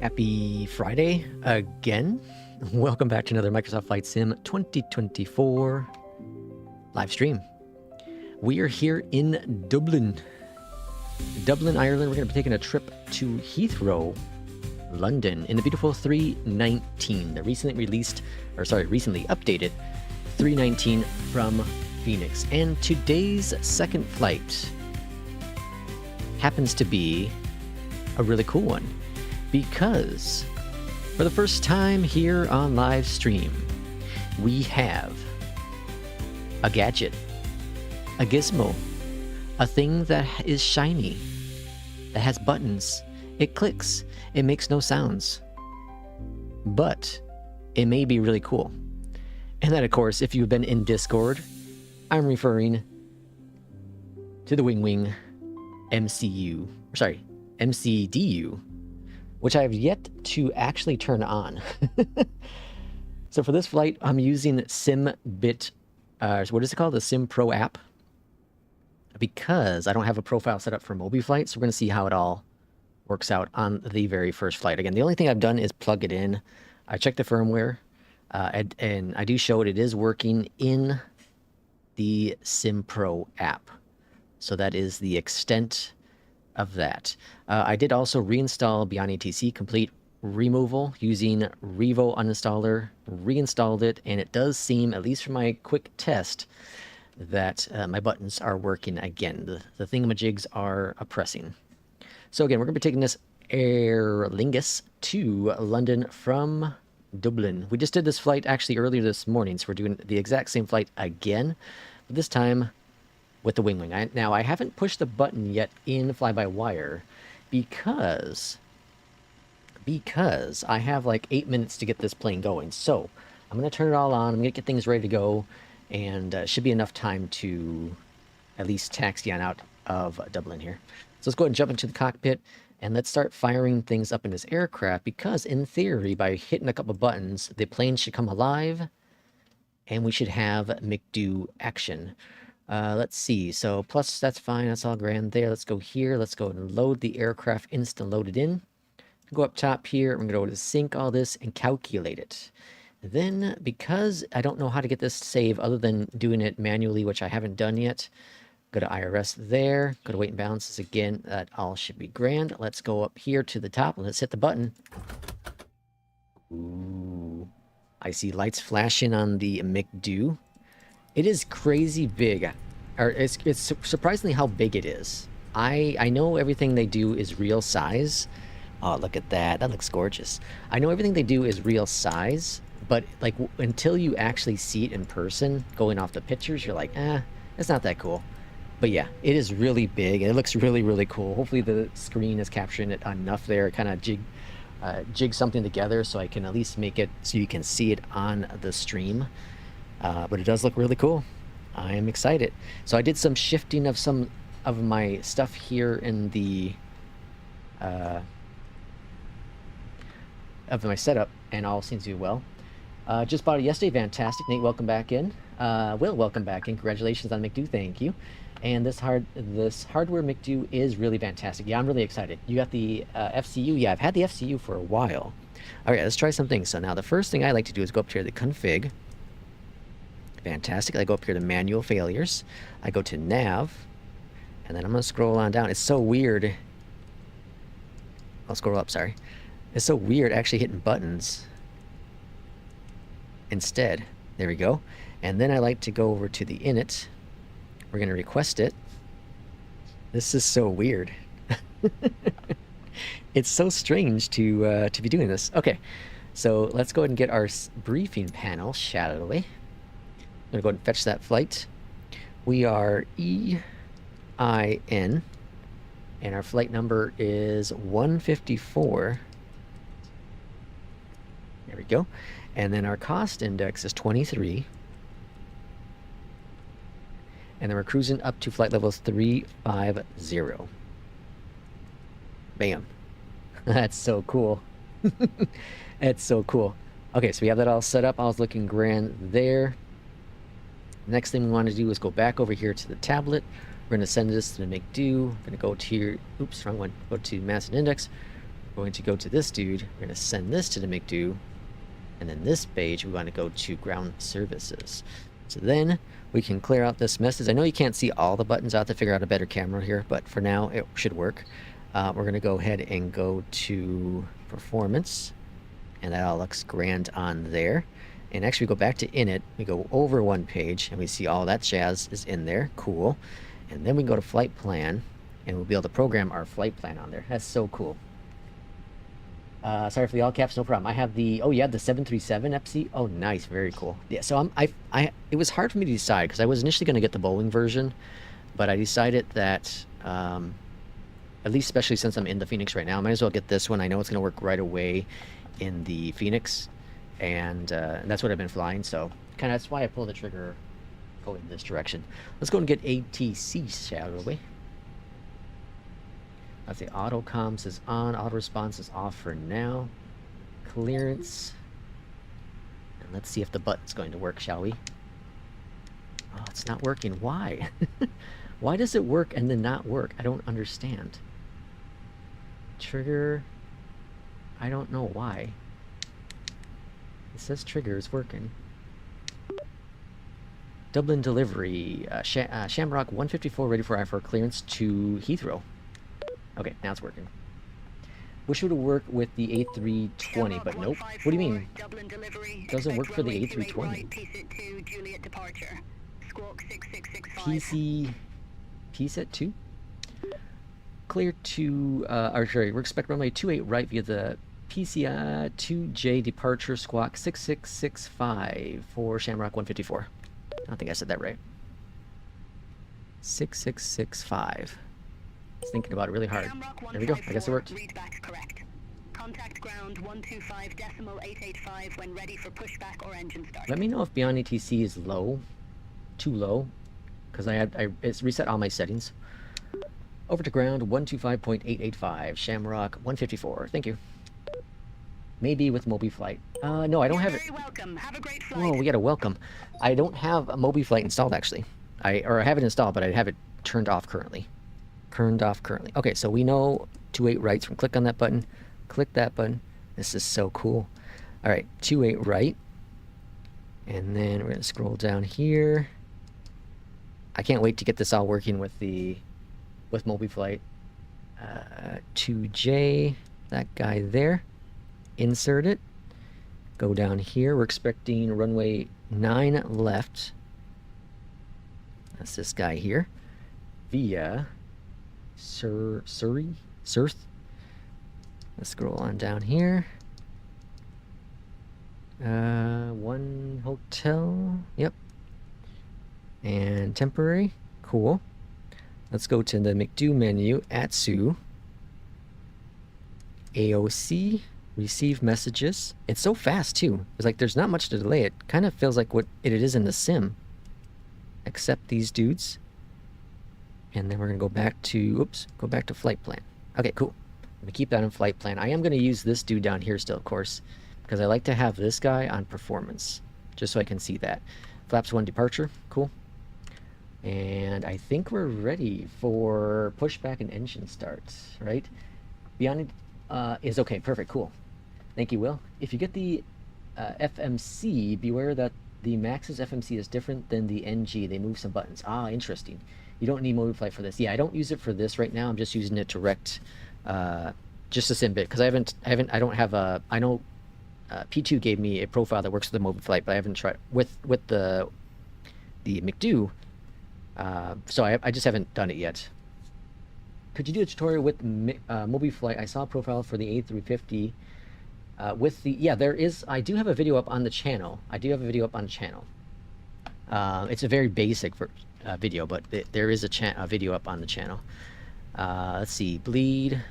Happy Friday again. Welcome back to another Microsoft Flight Sim 2024 live stream. We are here in Dublin, Ireland. We're going to be taking a trip to Heathrow, London in the beautiful 319, the recently updated 319 from Fenix. And today's second flight happens to be a really cool one, because for the first time here on live stream, we have a gadget, a gizmo, a thing that is shiny, that has buttons, it clicks, it makes no sounds, but it may be really cool. And that, of course, if you've been in Discord, I'm referring to the WinWing MCDU, which I have yet to actually turn on. So for this flight, I'm using SimBit, what is it called? The Sim Pro app, because I don't have a profile set up for Mobiflight. So we're going to see how it all works out on the very first flight. Again, the only thing I've done is plug it in. I checked the firmware, and I do show it is working in the Sim Pro app. So that is the extent of that. I did also reinstall Beyondatc complete removal using Revo uninstaller, reinstalled it, and it does seem, at least from my quick test, that my buttons are working again. The thingamajigs are pressing. So again, we're going to be taking this Aer Lingus to London from Dublin. We just did this flight actually earlier this morning, so we're doing the exact same flight again, but this time with the WinWing. Now, I haven't pushed the button yet in fly-by-wire because I have like 8 minutes to get this plane going. So I'm going to turn it all on. I'm going to get things ready to go, and should be enough time to at least taxi on out of Dublin here. So let's go ahead and jump into the cockpit, and let's start firing things up in this aircraft, because in theory, by hitting a couple buttons, the plane should come alive, and we should have Mcdu action. Let's see. So plus, that's fine. That's all grand there. Let's go here. Let's go and load the aircraft, instant load it in. Go up top here. I'm going to go to sync all this and calculate it. Then, because I don't know how to get this to save other than doing it manually, which I haven't done yet, go to IRS there. Go to weight and balances again. That all should be grand. Let's go up here to the top. Let's hit the button. Ooh. I see lights flashing on the Mcdu. It is crazy big, or it's surprisingly how big it is. I know everything they do is real size. Oh, look at that. That looks gorgeous. I know everything they do is real size, but like until you actually see it in person, going off the pictures, you're like, it's not that cool. But yeah, it is really big, and it looks really, really cool. Hopefully the screen is capturing it enough there, kind of jig something together so I can at least make it so you can see it on the stream. But it does look really cool. I am excited. So I did some shifting of some of my stuff here in the of my setup, and all seems to be well. Just bought it yesterday. Fantastic. Nate, welcome back in. Will, welcome back in. Congratulations on Mcdu. Thank you. And this hardware Mcdu is really fantastic. Yeah, I'm really excited. You got the FCU. Yeah, I've had the FCU for a while. All right, let's try some things. So now the first thing I like to do is go up here to the config. Fantastic. I go up here to manual failures. I go to nav, and then I'm going to scroll on down. It's so weird. I'll scroll up, sorry. It's so weird actually hitting buttons instead. There we go. And then I like to go over to the init. We're going to request it. This is so weird. It's so strange to be doing this. Okay, so let's go ahead and get our briefing panel shadowly. I'm going to go ahead and fetch that flight. We are EIN, and our flight number is 154. There we go. And then our cost index is 23. And then we're cruising up to flight levels 350. Bam. That's so cool. That's so cool. Okay, so we have that all set up. I was looking grand there. Next thing we want to do is go back over here to the tablet. We're going to send this to the Mcdu. We're going to go to here. Oops, wrong one. Go to mass and index. We're going to go to this dude. We're going to send this to the Mcdu. And then this page, we want to go to ground services. So then we can clear out this message. I know you can't see all the buttons. I have to figure out a better camera here, but for now it should work. We're going to go ahead and go to performance, and that all looks grand on there. And actually, we go back to init, we go over one page, and we see all that jazz is in there. Cool. And then we go to flight plan, and we'll be able to program our flight plan on there. That's so cool. Sorry for the all caps, no problem. I have the, oh yeah, the 737 FC. Oh, nice, very cool. Yeah, so it was hard for me to decide because I was initially going to get the bowling version, but I decided that, at least especially since I'm in the Fenix right now, I might as well get this one. I know it's going to work right away in the Fenix, and that's what I've been flying, so kind of that's why I pulled the trigger going this direction. Let's go and get ATC, shall we? Let's see, auto comms is on, auto response is off for now. Clearance. And let's see if the button's going to work, shall we? Oh, it's not working. Why? Why does it work and then not work? I don't understand. Trigger. I don't know why. It says trigger is working. Dublin delivery. Shamrock 154 ready for iFly clearance to Heathrow. Okay, now it's working. Wish it would work with the A320, but nope. What do you mean? It doesn't work for the A320. PSET 2? Clear to, sorry, we're expecting runway 28 right via the PCI 2J departure squawk 6665 for Shamrock 154. I don't think I said that right. 6665. I was thinking about it really hard. There we go. I guess it worked. Contact ground 125.885 when ready for pushback or engine start. Let me know if Beyond ATC is low, too low, because it's reset all my settings. Over to ground 125.885 Shamrock 154. Thank you. Maybe with Mobiflight. No, I don't have it. Welcome. Have a great flight. Whoa, we got a welcome. I don't have a Mobiflight installed actually. I have it installed, but I have it turned off currently. Okay, so we know 28 rights from click on that button, click that button. This is so cool. All right, 28 right, and then we're gonna scroll down here. I can't wait to get this all working with Mobiflight. 2J, that guy there. Insert it. Go down here. We're expecting runway 9 left. That's this guy here. Via Surrey? Surth? Let's scroll on down here. One hotel. Yep. And temporary. Cool. Let's go to the Mcdu menu. Atsu. AOC. Receive messages. It's so fast too. It's like there's not much to delay. It kind of feels like what it is in the sim. Accept these dudes. And then we're going to go back to, go back to flight plan. Okay, cool. I'm going to keep that in flight plan. I am going to use this dude down here still, of course, because I like to have this guy on performance, just so I can see that. Flaps 1 departure, cool. And I think we're ready for pushback and engine start, right? Beyond is okay, perfect, cool. Thank you, Will. If you get the FMC, beware that the Max's FMC is different than the NG. They move some buttons. Ah, interesting. You don't need Mobiflight for this. Yeah, I don't use it for this right now. I'm just using it to direct just a SimBit because I don't have a. I know P2 gave me a profile that works with the Mobiflight, but I haven't tried with the Mcdu. So I just haven't done it yet. Could you do a tutorial with Mobiflight? I saw a profile for the A350 with the, yeah, there is, I do have a video up on the channel. It's a very basic video, but there is a video up on the channel. Let's see, bleed.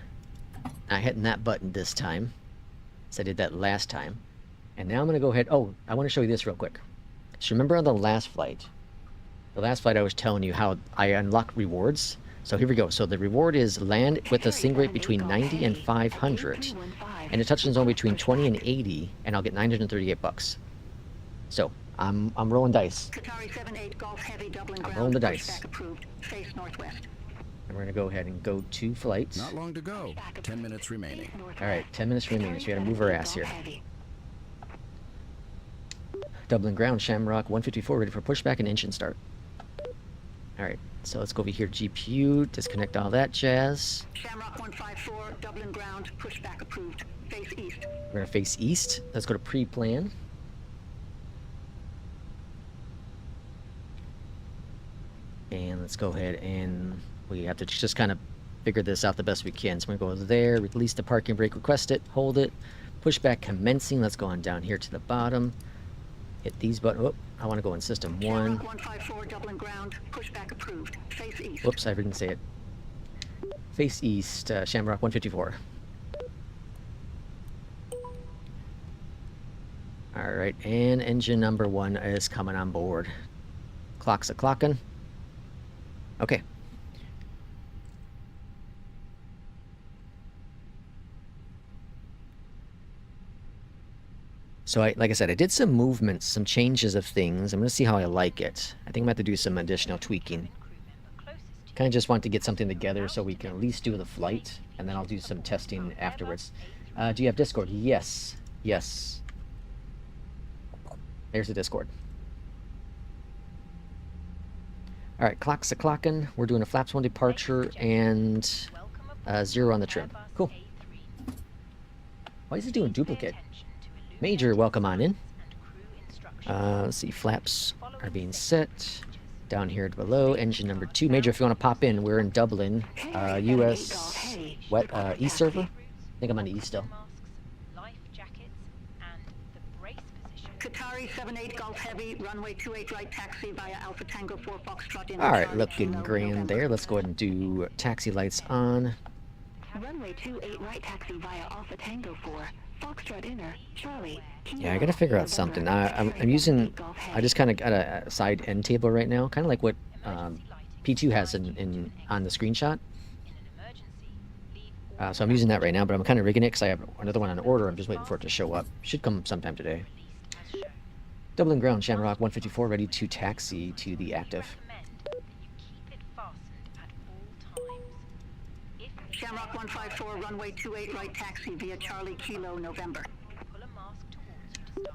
Not hitting that button this time, so I did that last time. And now I'm going to go ahead, oh, I want to show you this real quick. So remember on the last flight I was telling you how I unlock rewards. So here we go. So the reward is land with a sing rate between 90 and 500, and a touchdown zone between 20 and 80, and I'll get 938 bucks. So I'm rolling dice. I'm rolling the dice. And we're going to go ahead and go to flight. Not long to go. 10 minutes remaining. All right, 10 minutes remaining, so we got to move our ass here. Dublin ground, Shamrock 154, ready for pushback and engine start. All right, so let's go over here, GPU, disconnect all that jazz. Shamrock 154, Dublin ground, pushback approved. Face east. We're going to face east. Let's go to pre-plan. And let's go ahead and we have to just kind of figure this out the best we can. So we're going to go there, release the parking brake, request it, hold it, pushback commencing. Let's go on down here to the bottom. Hit these buttons. Oh, I want to go in system 1. Shamrock 154, Dublin ground, pushback approved. Face east. Whoops, I didn't say it. Face east, Shamrock 154. All right, and engine number 1 is coming on board. Clock's a-clocking. Okay. So like I said, I did some movements, some changes of things. I'm going to see how I like it. I think I'm going to have to do some additional tweaking. Kind of just want to get something together so we can at least do the flight, and then I'll do some testing afterwards. Do you have Discord? Yes. Yes. There's the Discord. All right, clock's a-clocking. We're doing a flaps 1 departure and 0 on the trim. Cool. Why is it doing duplicate? Major, welcome on in. Let's see, flaps are being set. Down here below, engine number 2. Major, if you want to pop in, we're in Dublin, US East server. I think I'm on the East still. Qatari 78 Golf Heavy, runway 28 right, taxi via Alpha Tango 4 Foxtrot in. All right, looking grand there. Let's go ahead and do taxi lights on. Runway 28 right, taxi via Alpha Tango 4 Foxtrot inner, Charlie. Yeah, I gotta figure out something. I'm using, I just kind of got a side end table right now, kind of like what P2 has on the screenshot. So I'm using that right now, but I'm kind of rigging it because I have another one on order. I'm just waiting for it to show up. Should come sometime today. Dublin ground, Shamrock 154, ready to taxi to the active. Shamrock 154, runway 28 right, taxi via Charlie Kilo, November.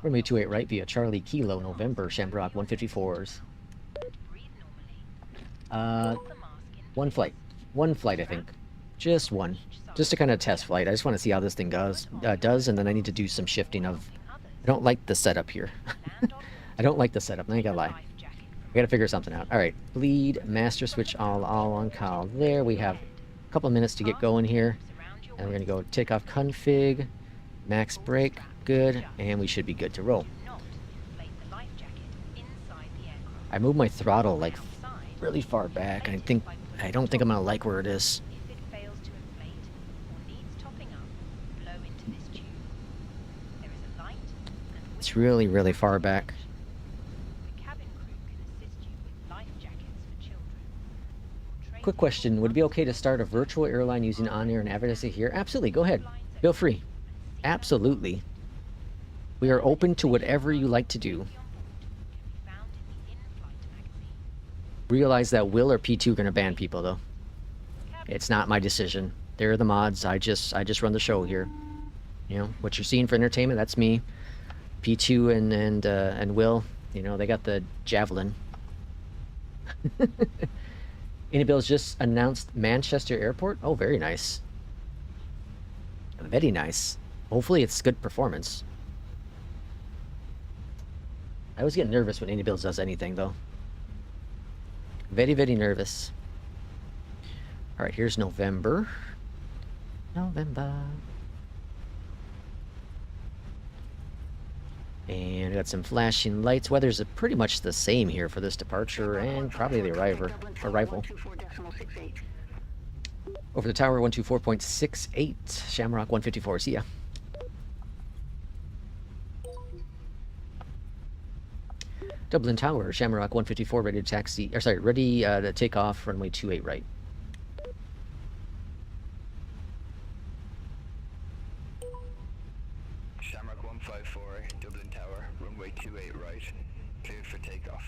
Runway 28 right via Charlie Kilo, November, Shamrock 154s. One flight. One flight, I think. Just one. Just to kind of test flight. I just want to see how this thing does, and then I need to do some shifting of... I don't like the setup here. I don't like the setup, I ain't gonna lie. We gotta figure something out. Alright, bleed, master switch all on call. There, we have a couple minutes to get going here. And we're gonna go takeoff config, max brake, good, and we should be good to roll. I moved my throttle like really far back. I don't think I'm gonna like where it is. It's really, really far back. Quick question, would it be okay to start a virtual airline using on-air and advertising here? Absolutely, go ahead. Feel free. Absolutely. We are open to whatever you like to do. Realize that Will or P2 are going to ban people, though. It's not my decision. They're the mods. I just run the show here. You know, what you're seeing for entertainment, that's me. P2 and Will, you know, they got the javelin. Inabill's just announced Manchester Airport. Oh, very nice. Very nice. Hopefully it's good performance. I always get nervous when Inabills does anything, though. Very, very nervous. All right, here's November. November. And we got some flashing lights. Weather's pretty much the same here for this departure and probably the arrival. Over the tower, 124.68. Shamrock 154. See ya. Dublin Tower, Shamrock 154, ready to taxi. Or sorry, ready to take off. Runway 28 right. Shamrock 154, Dublin Tower, runway 28 right, clear for takeoff.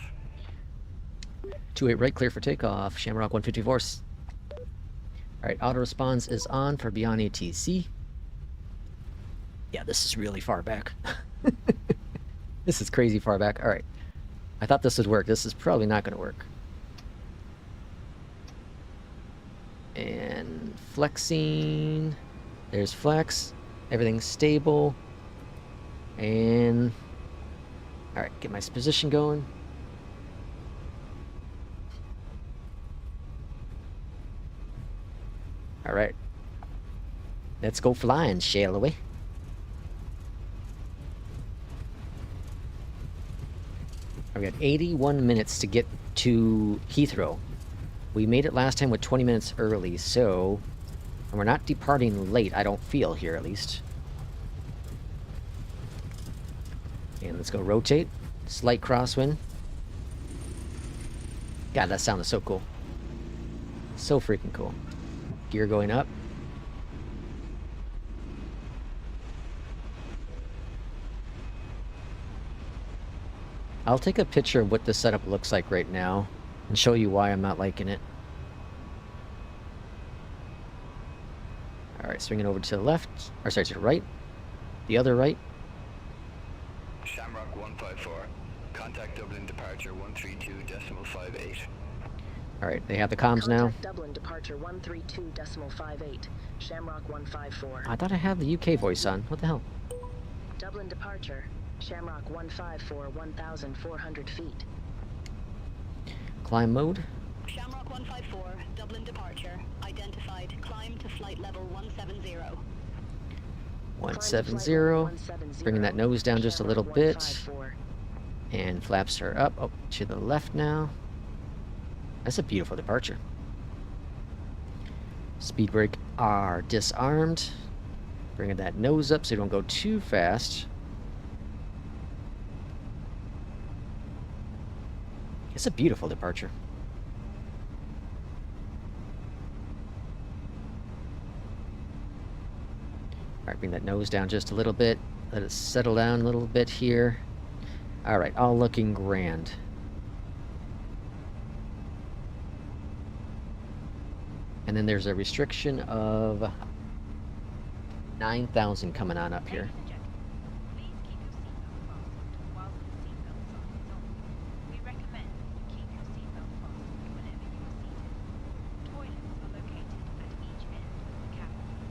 28 right, clear for takeoff. Shamrock 154. Alright, auto response is on for Beyondatc. Yeah, this is really far back. This is crazy far back. Alright. I thought this would work. This is probably not going to work. And flexing. There's flex. Everything's stable. And... Alright, get my position going. Alright. Let's go flying, shall we? I've got 81 minutes to get to Heathrow. We made it last time with 20 minutes early, so... And we're not departing late, I don't feel here, at least. And let's go rotate. Slight crosswind. God, that sound is so cool. So freaking cool. Gear going up. I'll take a picture of what this setup looks like right now and show you why I'm not liking it. Alright, swinging over to the left, or sorry, to the right. The other right. Shamrock 154. Contact Dublin departure 132.58. Alright, they have the comms now. Dublin departure 132.58. Shamrock 154. I thought I had the UK voice on. What the hell? Dublin departure. Shamrock 154, 1,400 feet. Climb mode. Shamrock 154, Dublin departure. Identified. Climb to flight level 170. 170. Bringing that nose down just a little bit. And flaps her up. Oh, to the left now. That's a beautiful departure. Speed brake are disarmed. Bringing that nose up so you don't go too fast. It's a beautiful departure. Alright, bring that nose down just a little bit. Let it settle down a little bit here. Alright, all looking grand. And then there's a restriction of 9,000 coming on up here.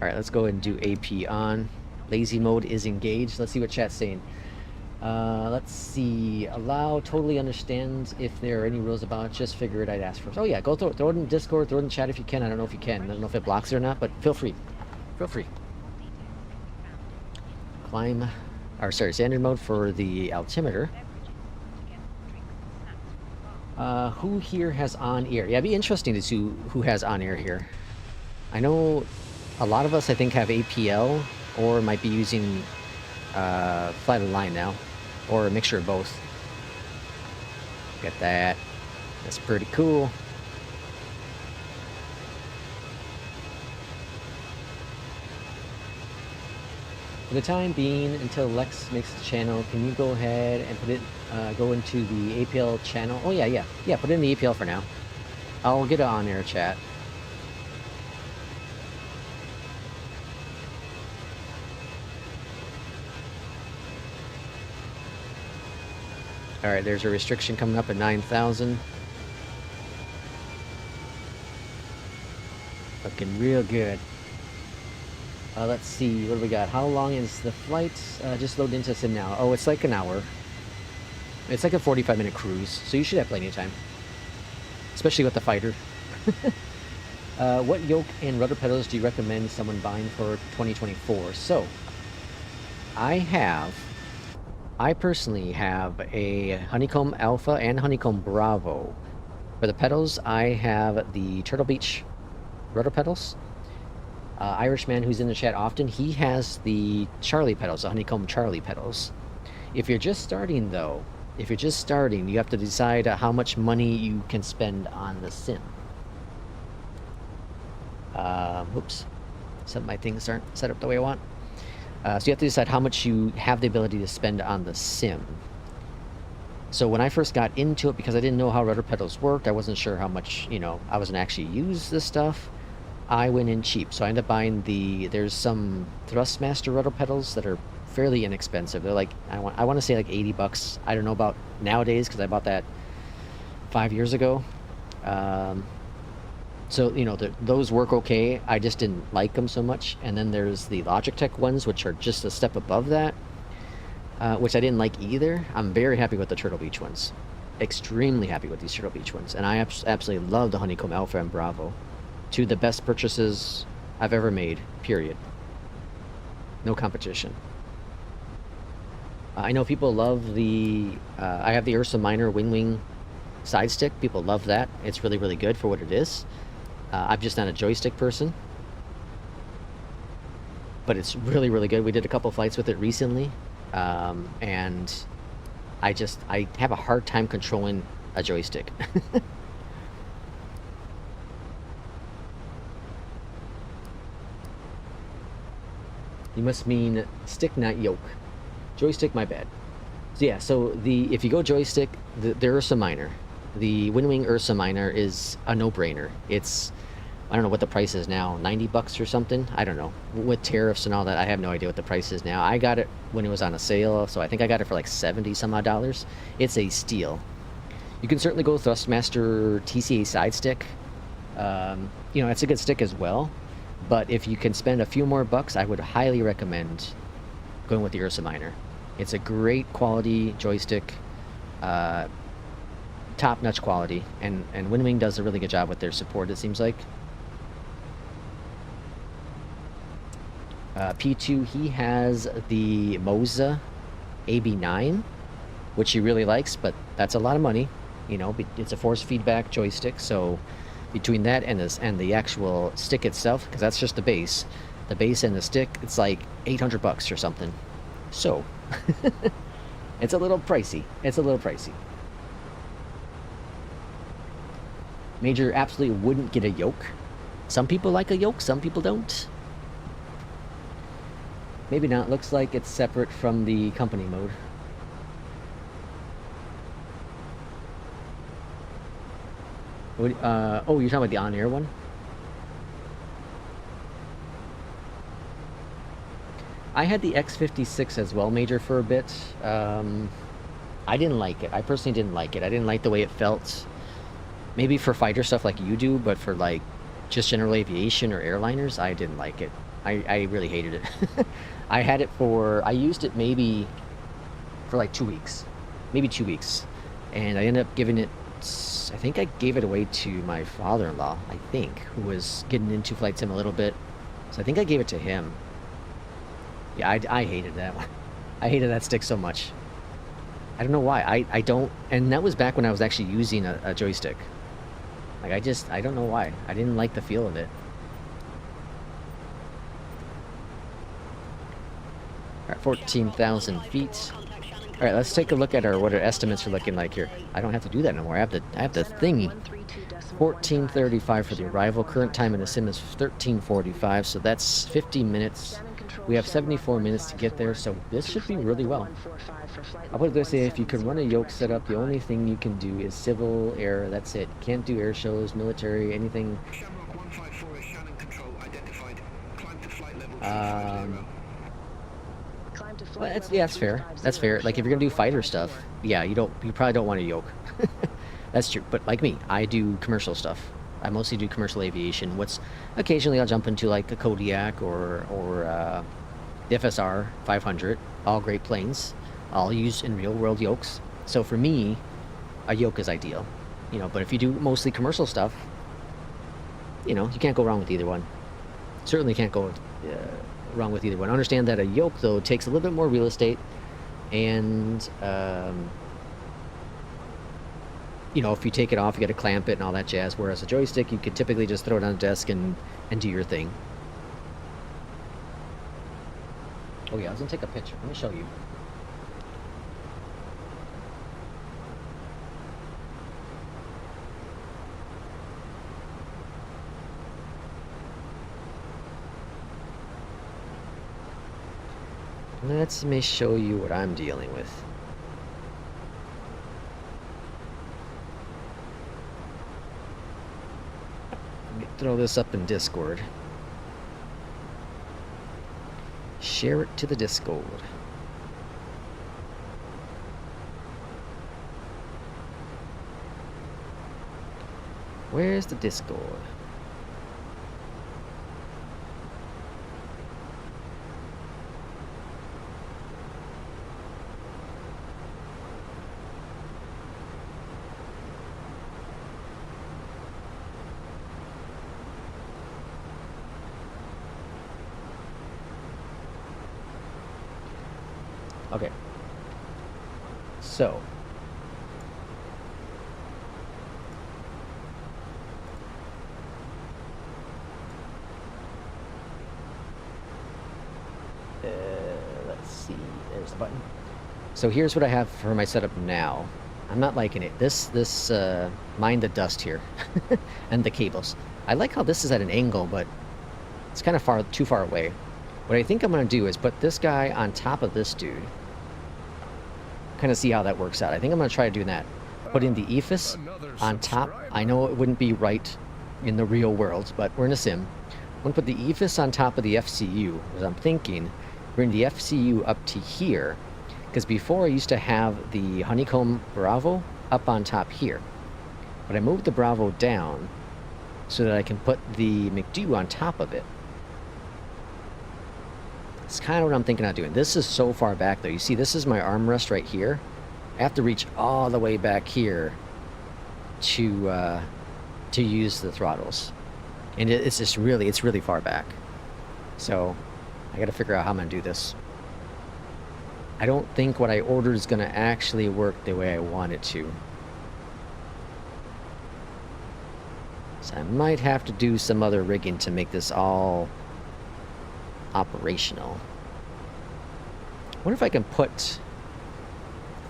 Alright, let's go ahead and do AP on. Lazy mode is engaged. Let's see what chat's saying. Let's see. Allow, totally understands if there are any rules about it. Just figured I'd ask first. Oh yeah, go throw it in Discord, throw it in chat if you can. I don't know if you can. I don't know if it blocks it or not, but feel free. Feel free. Climb, or sorry, standard mode for the altimeter. Who here has on air? Yeah, it'd be interesting to see who has on air here. I know a lot of us, I think, have APL or might be using flight of line now, or a mixture of both. Look at that. That's pretty cool. For the time being, until Lex makes the channel, can you go ahead and put it, go into the APL channel? Oh yeah, put it in the APL for now. I'll get it on air chat. Alright, there's a restriction coming up at 9,000. Looking real good. Let's see, what do we got? How long is the flight? Just load into sim now. Oh, it's like an hour. It's like a 45-minute cruise, so you should have plenty of time. Especially with the fighter. What yoke and rudder pedals do you recommend someone buying for 2024? So, I personally have a Honeycomb Alpha and Honeycomb Bravo. For the pedals, I have the Turtlebeach rudder pedals. Irishman, who's in the chat often, he has the Charlie pedals, the Honeycomb Charlie pedals. If you're just starting, though, you have to decide how much money you can spend on the sim. Oops. Some of my things aren't set up the way I want. So you have to decide how much you have the ability to spend on the sim. So when I first got into it, because I didn't know how rudder pedals worked, I wasn't sure how much, I wasn't actually use this stuff. I went in cheap, so I ended up buying there's some Thrustmaster rudder pedals that are fairly inexpensive. They're like, I want to say like 80 bucks. I don't know about nowadays because I bought that 5 years ago. So, you know, those work okay. I just didn't like them so much. And then there's the Logitech ones, which are just a step above that, which I didn't like either. I'm very happy with the Turtlebeach ones. Extremely happy with these Turtlebeach ones. And I absolutely love the Honeycomb Alpha and Bravo. Two of the best purchases I've ever made, period. No competition. I know people love the... I have the Ursa Minor WinWing side stick. People love that. It's really, really good for what it is. I'm just not a joystick person. But it's really, really good. We did a couple flights with it recently. And I have a hard time controlling a joystick. You must mean stick, not yoke. Joystick, my bad. So yeah, so if you go joystick, the Ursa Minor, the WinWing Ursa Minor is a no-brainer. It's, I don't know what the price is now, 90 bucks or something? I don't know. With tariffs and all that, I have no idea what the price is now. I got it when it was on a sale, so I think I got it for like 70 some odd dollars. It's a steal. You can certainly go Thrustmaster TCA side stick. You know, it's a good stick as well. But if you can spend a few more bucks, I would highly recommend going with the Ursa Minor. It's a great quality joystick, top-notch quality, and WinWing does a really good job with their support, it seems like. P2, he has the Moza AB9, which he really likes, but that's a lot of money. You know, it's a force feedback joystick, so between that and the actual stick itself, because that's just the base and the stick, it's like 800 bucks or something. So it's a little pricey. It's a little pricey. Major absolutely wouldn't get a yoke. Some people like a yoke, some people don't. Maybe not. Looks like it's separate from the company mode. What, oh, you're talking about the on-air one? I had the X56 as well, Major, for a bit. I didn't like it. I personally didn't like it. I didn't like the way it felt. Maybe for fighter stuff like you do, but for like just general aviation or airliners, I didn't like it. I really hated it. I used it maybe for like 2 weeks. Maybe 2 weeks. And I ended up giving it, I think I gave it away to my father-in-law, I think, who was getting into flight sim a little bit. So I think I gave it to him. Yeah, I hated that one. I hated that stick so much. I don't know why. I don't... And that was back when I was actually using a joystick. Like, I don't know why. I didn't like the feel of it. Alright, 14,000 feet. Alright, let's take a look at what our estimates are looking like here. I don't have to do that no more. I have the thingy. 14:35 for the arrival. Current time in the sim is 13:45, so that's 50 minutes. We have 74 minutes to get there, so this should be really well. I would say if you can run a yoke setup, the only thing you can do is civil air. That's it. Can't do air shows, military, anything. Well, that's fair. That's fair. Like if you're gonna do fighter stuff, yeah, you probably don't want a yoke. That's true. But like me, I do commercial stuff. I mostly do commercial aviation. Occasionally I'll jump into like a Kodiak or the FSR 500. All great planes. All used in real world yokes. So for me, a yoke is ideal. You know, but if you do mostly commercial stuff, you know, you can't go wrong with either one. Certainly can't go wrong with either one. Understand that a yoke though takes a little bit more real estate, and you know, if you take it off, you got to clamp it and all that jazz. Whereas a joystick, you could typically just throw it on a desk and do your thing. Oh yeah, I was gonna take a picture. Let me show you. Let me show you what I'm dealing with. throw this up in Discord. Share it to the Discord. Where's the Discord? Okay. So. Let's see. There's the button. So here's what I have for my setup now. I'm not liking it. Mind the dust here. And the cables. I like how this is at an angle, but it's kind of too far away. What I think I'm going to do is put this guy on top of this dude. Kind of see how that works out. I think I'm going to try to do that. Put in the EFIS on top. I know it wouldn't be right in the real world, but we're in a sim. I'm going to put the EFIS on top of the FCU, because I'm thinking bring the FCU up to here, because before I used to have the Honeycomb Bravo up on top here. But I moved the Bravo down so that I can put the Mcdu on top of it. It's kind of what I'm thinking of doing. This is so far back, though. You see, this is my armrest right here. I have to reach all the way back here to use the throttles, and it's really far back. So I got to figure out how I'm gonna do this. I don't think what I ordered is gonna actually work the way I want it to. So I might have to do some other rigging to make this all operational. I wonder if I can if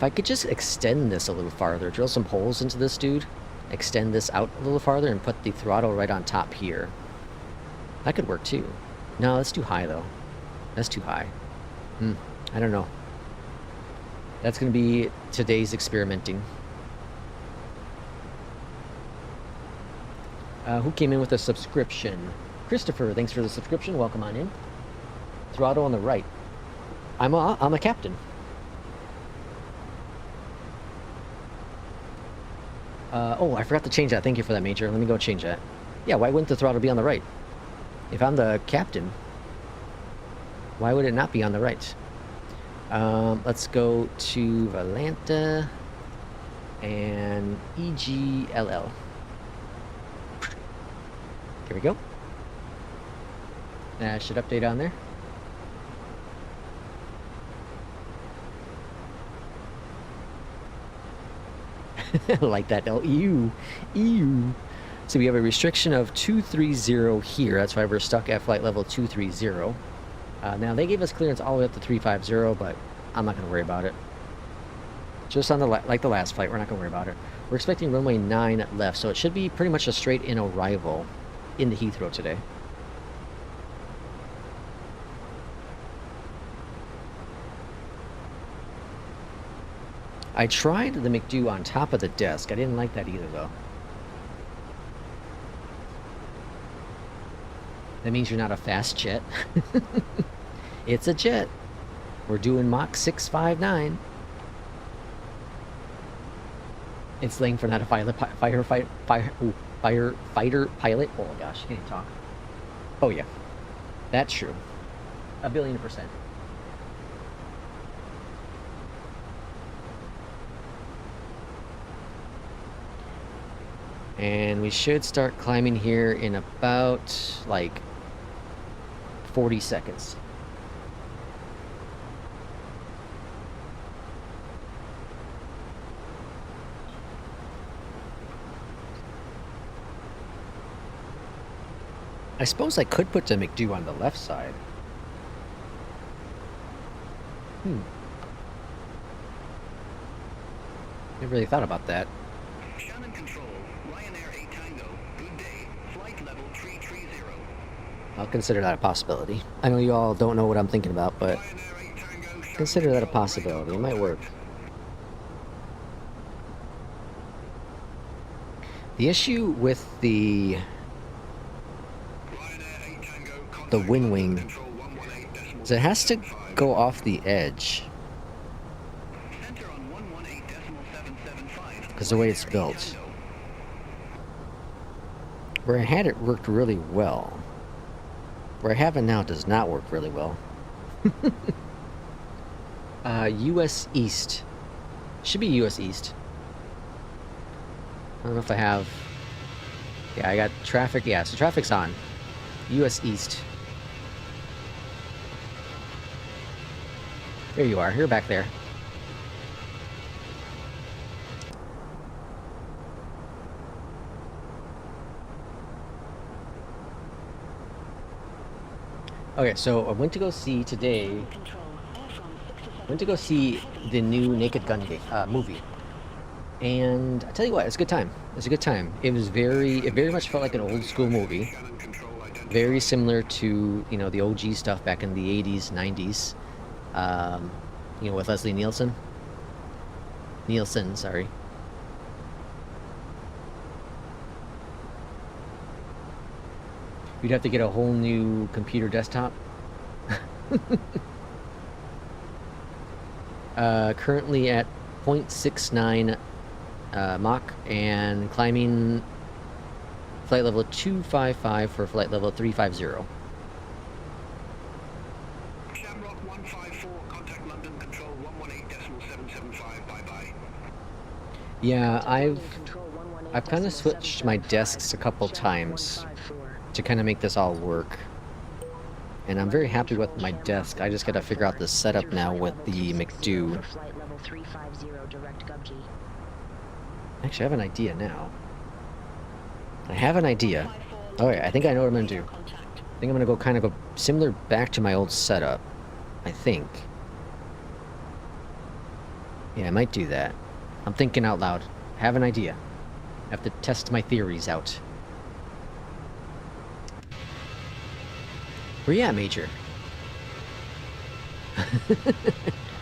I could just extend this a little farther, drill some holes into this dude, extend this out a little farther, and put the throttle right on top here. That could work too. No, that's too high though. That's too high. I don't know. That's going to be today's experimenting. Who came in with a subscription? Christopher, thanks for the subscription. Welcome on in. Throttle on the right. I'm a captain. Oh, I forgot to change that. Thank you for that, Major. Let me go change that. Yeah, why wouldn't the throttle be on the right? If I'm the captain, why would it not be on the right? Let's go to Valanta and EGLL. Here we go. That should update on there. Like that. EU. So we have a restriction of 230 here. That's why we're stuck at flight level 230. Now they gave us clearance all the way up to 350, but I'm not going to worry about it. Just on like the last flight, we're not going to worry about it. We're expecting runway 9 left, so it should be pretty much a straight-in arrival into Heathrow today. I tried the Mcdu on top of the desk. I didn't like that either, though. That means you're not a fast jet. It's a jet. We're doing Mach 659. It's laying for not a firefighter pilot. Oh my gosh, I can't even talk. Oh yeah, that's true. 1,000,000,000%. And we should start climbing here in about like 40 seconds. I suppose I could put the Mcdu on the left side. Never really thought about that. Shannon Control, Ryanair 8 Tango, good day, flight level 330. I'll consider that a possibility. I know you all don't know what I'm thinking about, but Ryanair 8 Tango, consider that a possibility. It might work. The issue with the the WinWing is it has to go off the edge. Because the way it's built. Where I had it worked really well. Where I have it now does not work really well. US East. Should be US East. I don't know if I have... Yeah, I got traffic. Yeah, so traffic's on. US East. There you are. You're back there. Okay, so I went to go see today... Went to go see the new Naked Gun movie. And I tell you what, it's a good time. It's a good time. It very much felt like an old school movie. Very similar to, you know, the OG stuff back in the 80s, 90s. You know, with Leslie Nielsen. Sorry. You'd have to get a whole new computer desktop. Currently at 0.69 Mach and climbing flight level 255 for flight level 350. Shamrock 154, contact London Control 118.775, bye-bye. Yeah, I've kind of switched my desks a couple times to kind of make this all work. And I'm very happy with my desk. I just gotta figure out the setup now with the Mcdu. Actually, I have an idea now. I have an idea. Okay, I think I know what I'm gonna do. I think I'm gonna go similar back to my old setup. I think. Yeah, I might do that. I'm thinking out loud. I have an idea. I have to test my theories out. Where you at, Major?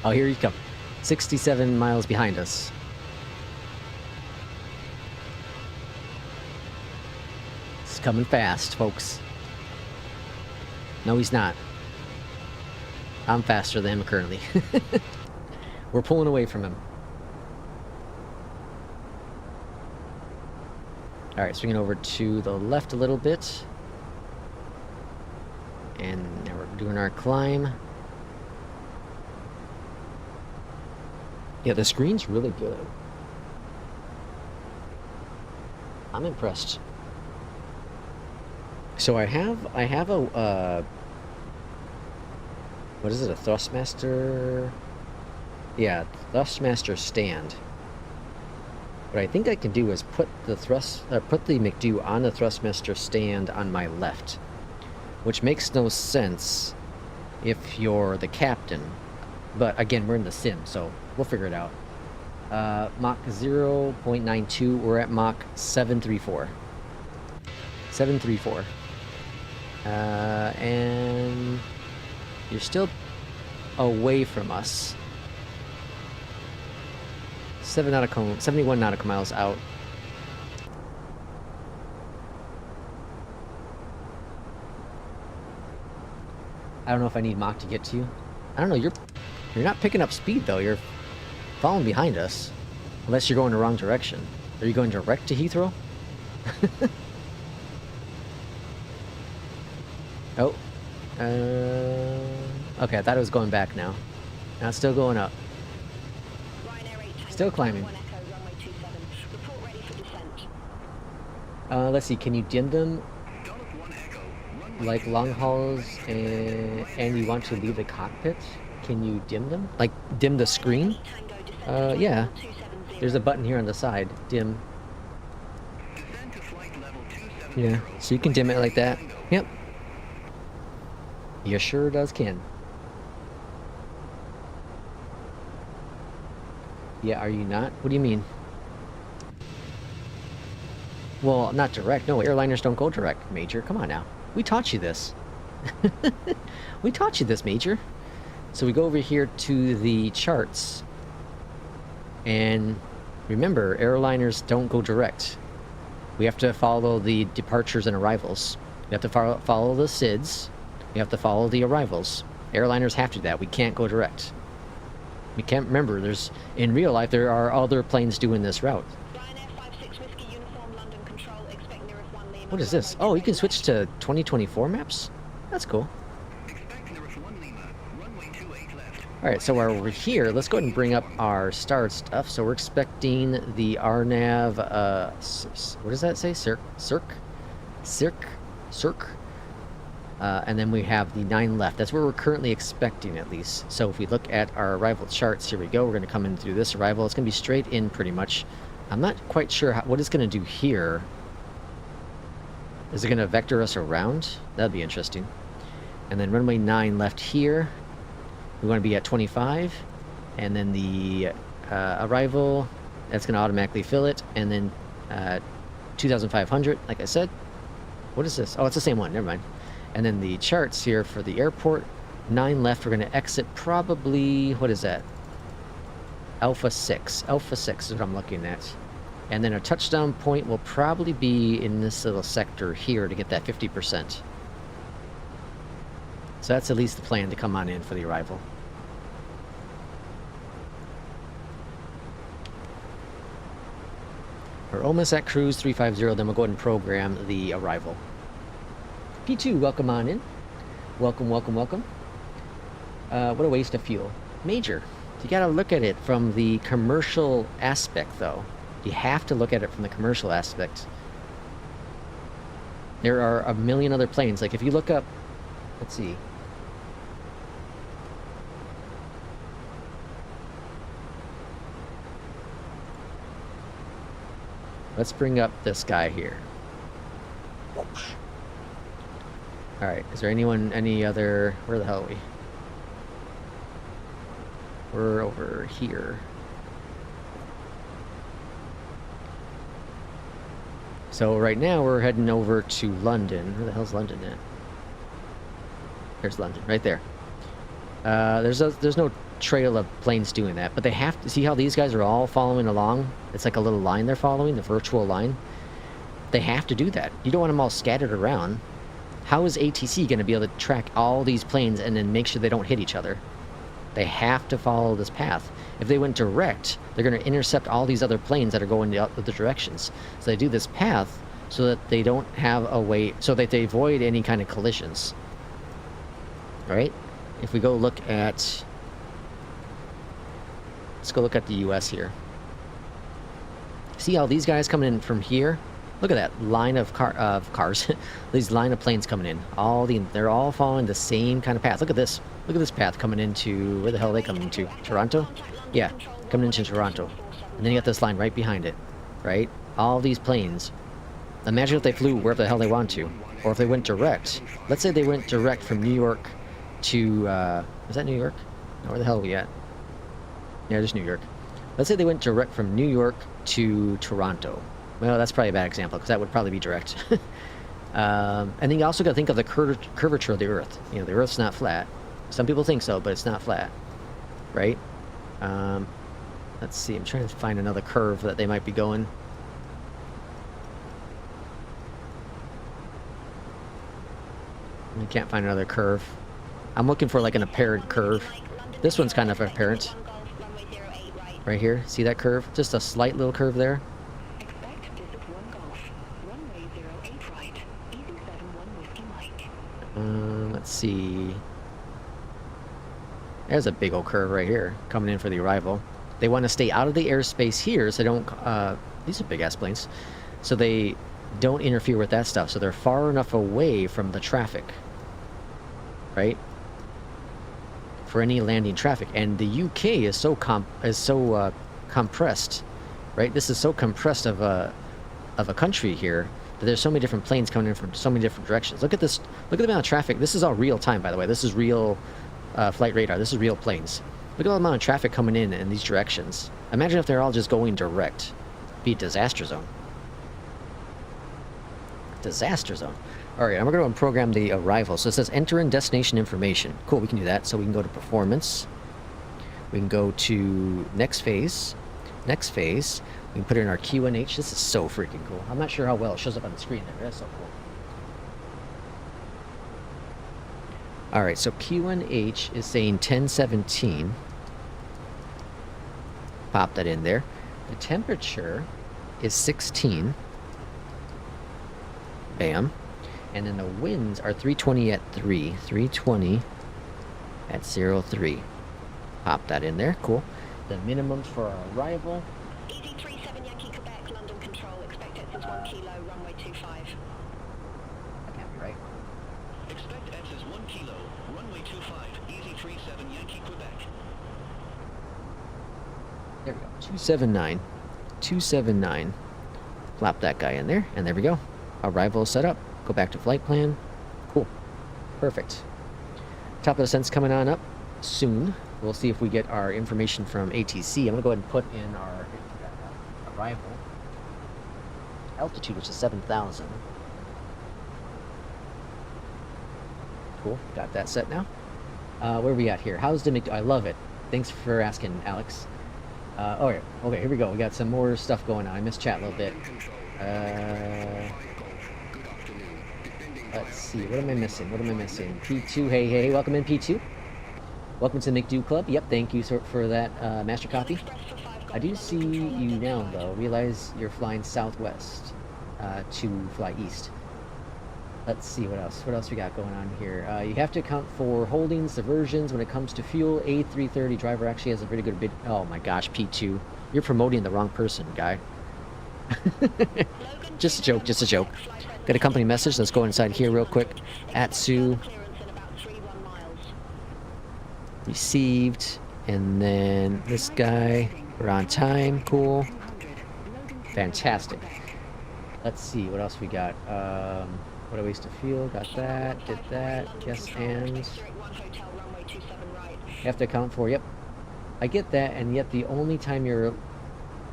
Oh, here you come. 67 miles behind us. It's coming fast, folks. No, he's not. I'm faster than him currently. We're pulling away from him. Alright, swinging over to the left a little bit. And now we're doing our climb. Yeah, the screen's really good. I'm impressed. So I have a what is it, a Thrustmaster? Yeah, Thrustmaster stand. What I think I can do is put the Mcdu on the Thrustmaster stand on my left. Which makes no sense if you're the captain. But again, we're in the sim, so we'll figure it out. Mach 0.92, we're at Mach 734. 734. And you're still away from us. 71 nautical miles out. I don't know if I need Mach to get to you. I don't know, you're not picking up speed though, you're following behind us. Unless you're going the wrong direction. Are you going direct to Heathrow? Oh. Okay, I thought it was going back now. Now it's still going up. Still climbing. Let's see, can you dim them? Like long hauls and you want to leave the cockpit? Can you dim them? Like dim the screen? Yeah. There's a button here on the side. Dim. Yeah, so you can dim it like that. Yep. You sure does can. Yeah, are you not? What do you mean? Well, not direct. No, airliners don't go direct, Major. Come on now. We taught you this. We taught you this, Major. So we go over here to the charts. And remember, airliners don't go direct. We have to follow the departures and arrivals. We have to follow the SIDs. We have to follow the arrivals. Airliners have to do that. We can't go direct. We can't remember. There's in real life there are other planes doing this route. What is this? Oh, you can switch to 2024 maps? That's cool. Alright, so while we're here, let's go ahead and bring up our start stuff. So we're expecting the RNAV, what does that say? Circ. And then we have the 9 left. That's where we're currently expecting, at least. So if we look at our arrival charts, here we go. We're going to come in through this arrival. It's going to be straight in, pretty much. I'm not quite sure what it's going to do here. Is it going to vector us around? That'd be interesting. And then runway 9 left here. We want to be at 25. And then the arrival, that's going to automatically fill it. And then 2,500, like I said. What is this? Oh, it's the same one. Never mind. And then the charts here for the airport. 9 left. We're going to exit probably... What is that? Alpha 6. Alpha 6 is what I'm looking at. And then our touchdown point will probably be in this little sector here to get that 50%. So that's at least the plan to come on in for the arrival. We're almost at cruise 350, then we'll go ahead and program the arrival. P2, welcome on in. Welcome. What a waste of fuel. Major. You gotta look at it from the commercial aspect, though. You have to look at it from the commercial aspect. There are a million other planes. Like, if you look up... Let's see. Let's bring up this guy here. Alright, is there any other... Where the hell are we? We're over here. So right now we're heading over to London. Where the hell's London at? There's London, right there. There's no trail of planes doing that, but they have to... See how these guys are all following along? It's like a little line they're following, the virtual line. They have to do that. You don't want them all scattered around. How is ATC going to be able to track all these planes and then make sure they don't hit each other? They have to follow this path. If they went direct, they're going to intercept all these other planes that are going the other directions. So they do this path so that they don't have a way... So that they avoid any kind of collisions. Alright? If we go look at... Let's go look at the US here. See how these guys coming in from here? Look at that line of cars. These line of planes coming in. They're all following the same kind of path. Look at this. Look at this path coming into... Where the hell are they coming into? Toronto? Yeah, coming into Toronto. And then you got this line right behind it. Right? All these planes. Imagine if they flew wherever the hell they want to. Or if they went direct. Let's say they went direct from New York to... is that New York? No, where the hell are we at? Yeah, just New York. Let's say they went direct from New York to Toronto. Well, that's probably a bad example, because that would probably be direct. And then you also got to think of the curvature of the Earth. You know, the Earth's not flat. Some people think so, but it's not flat. Right? Let's see. I'm trying to find another curve that they might be going. I can't find another curve. I'm looking for like an apparent curve. This one's kind of apparent. Right here. See that curve? Just a slight little curve there. Let's see. There's a big old curve right here coming in for the arrival. They want to stay out of the airspace here so they don't... these are big-ass planes. So they don't interfere with that stuff. So they're far enough away from the traffic. Right? For any landing traffic. And the UK is so compressed. Right? This is so compressed of a country here. There's so many different planes coming in from so many different directions. Look at this. Look at the amount of traffic. This is all real time, by the way. This is real flight radar. This is real planes. Look at all the amount of traffic coming in these directions. Imagine if they're all just going direct. It'd be a disaster zone. Disaster zone. All right, I'm going to program the arrival. So it says enter in destination information. Cool, we can do that. So we can go to performance. We can go to next phase. Next phase. We can put it in our QNH. This is so freaking cool. I'm not sure how well it shows up on the screen there. That's so cool. All right, so Q1H is saying 1017. Pop that in there. The temperature is 16. Bam. And then the winds are 320 at 3. 320 at 03. Pop that in there. Cool. The minimums for our arrival. Easy 37 Yankee Quebec, London Control. Expect exits 1 kilo, runway 25. That can't be right. Expect exits 1 kilo, runway 25, easy 37 Yankee Quebec. There we go. 279. 279. Flap that guy in there. And there we go. Arrival set up. Go back to flight plan. Cool. Perfect. Top of the descent's coming on up soon. We'll see if we get our information from ATC. I'm going to go ahead and put in our arrival altitude, which is 7,000. Cool. Got that set now. Where are we at here? How's the Mcdu? I love it. Thanks for asking, Alex. Okay, here we go. We got some more stuff going on. I missed chat a little bit. Let's see. What am I missing? What am I missing? P2. Hey. Welcome in, P2. Welcome to the Mcdu Club. Yep, thank you for that master copy. I do see you now, though. Realize you're flying southwest to fly east. Let's see what else. What else we got going on here? You have to account for holdings, diversions when it comes to fuel. A330 driver actually has a pretty good bid. Oh my gosh, P2. You're promoting the wrong person, guy. Just a joke, just a joke. Got a company message. Let's go inside here real quick. Atsu. Received. And then this guy. We're on time. Cool. Fantastic. Let's see what else we got. What a waste of fuel. Got that. Did that. Yes, and you have to account for. Yep, I get that. And yet the only time you're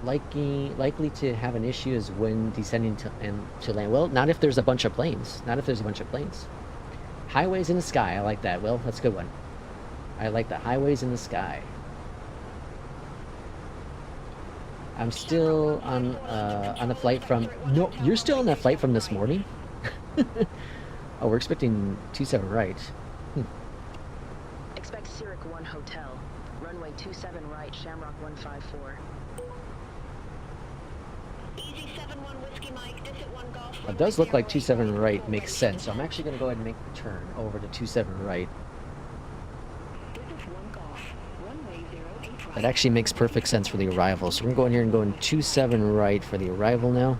likely to have an issue is when descending to land. Well, not if there's a bunch of planes. Not if there's a bunch of planes. Highways in the sky. I like that. Well, that's a good one. I like the highways in the sky. I'm still on the flight from. No, you're still on that flight from this morning. Oh, we're expecting 27 right. Expect Zurich 1 Hotel. Runway 27 right, Shamrock 154. Easy 71 Whiskey Mike, exit 1 Golf. It does look like 27 right makes sense, so I'm actually going to go ahead and make the turn over to 27 right. This is 1 Golf, runway 08 right. That actually makes perfect sense for the arrival. So we're going to go in here and go in 27 right for the arrival now.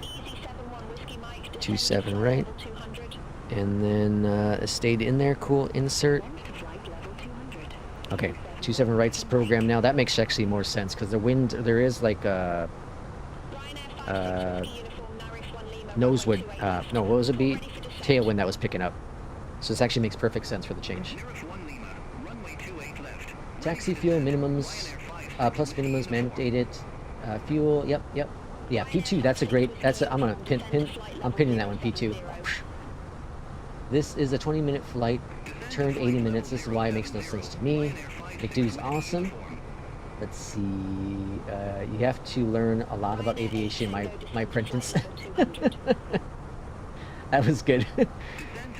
Easy 71 Whiskey Mike, 27 right. 200. And then it stayed in there. Cool. Insert. Flight level 200. Okay. 27 right's program now. That makes actually more sense because the wind, there is like a nosewind. No, what was it? Be tailwind that was picking up. So this actually makes perfect sense for the change. Taxi fuel minimums, plus minimums mandated. Fuel. Yep. Yeah, P2. That's a great. I'm gonna pin. I'm pinning that one. P2. This is a 20-minute flight. Turned 80 minutes. This is why it makes no sense to me. Mcdu's awesome. Let's see. You have to learn a lot about aviation. My apprentice. That was good.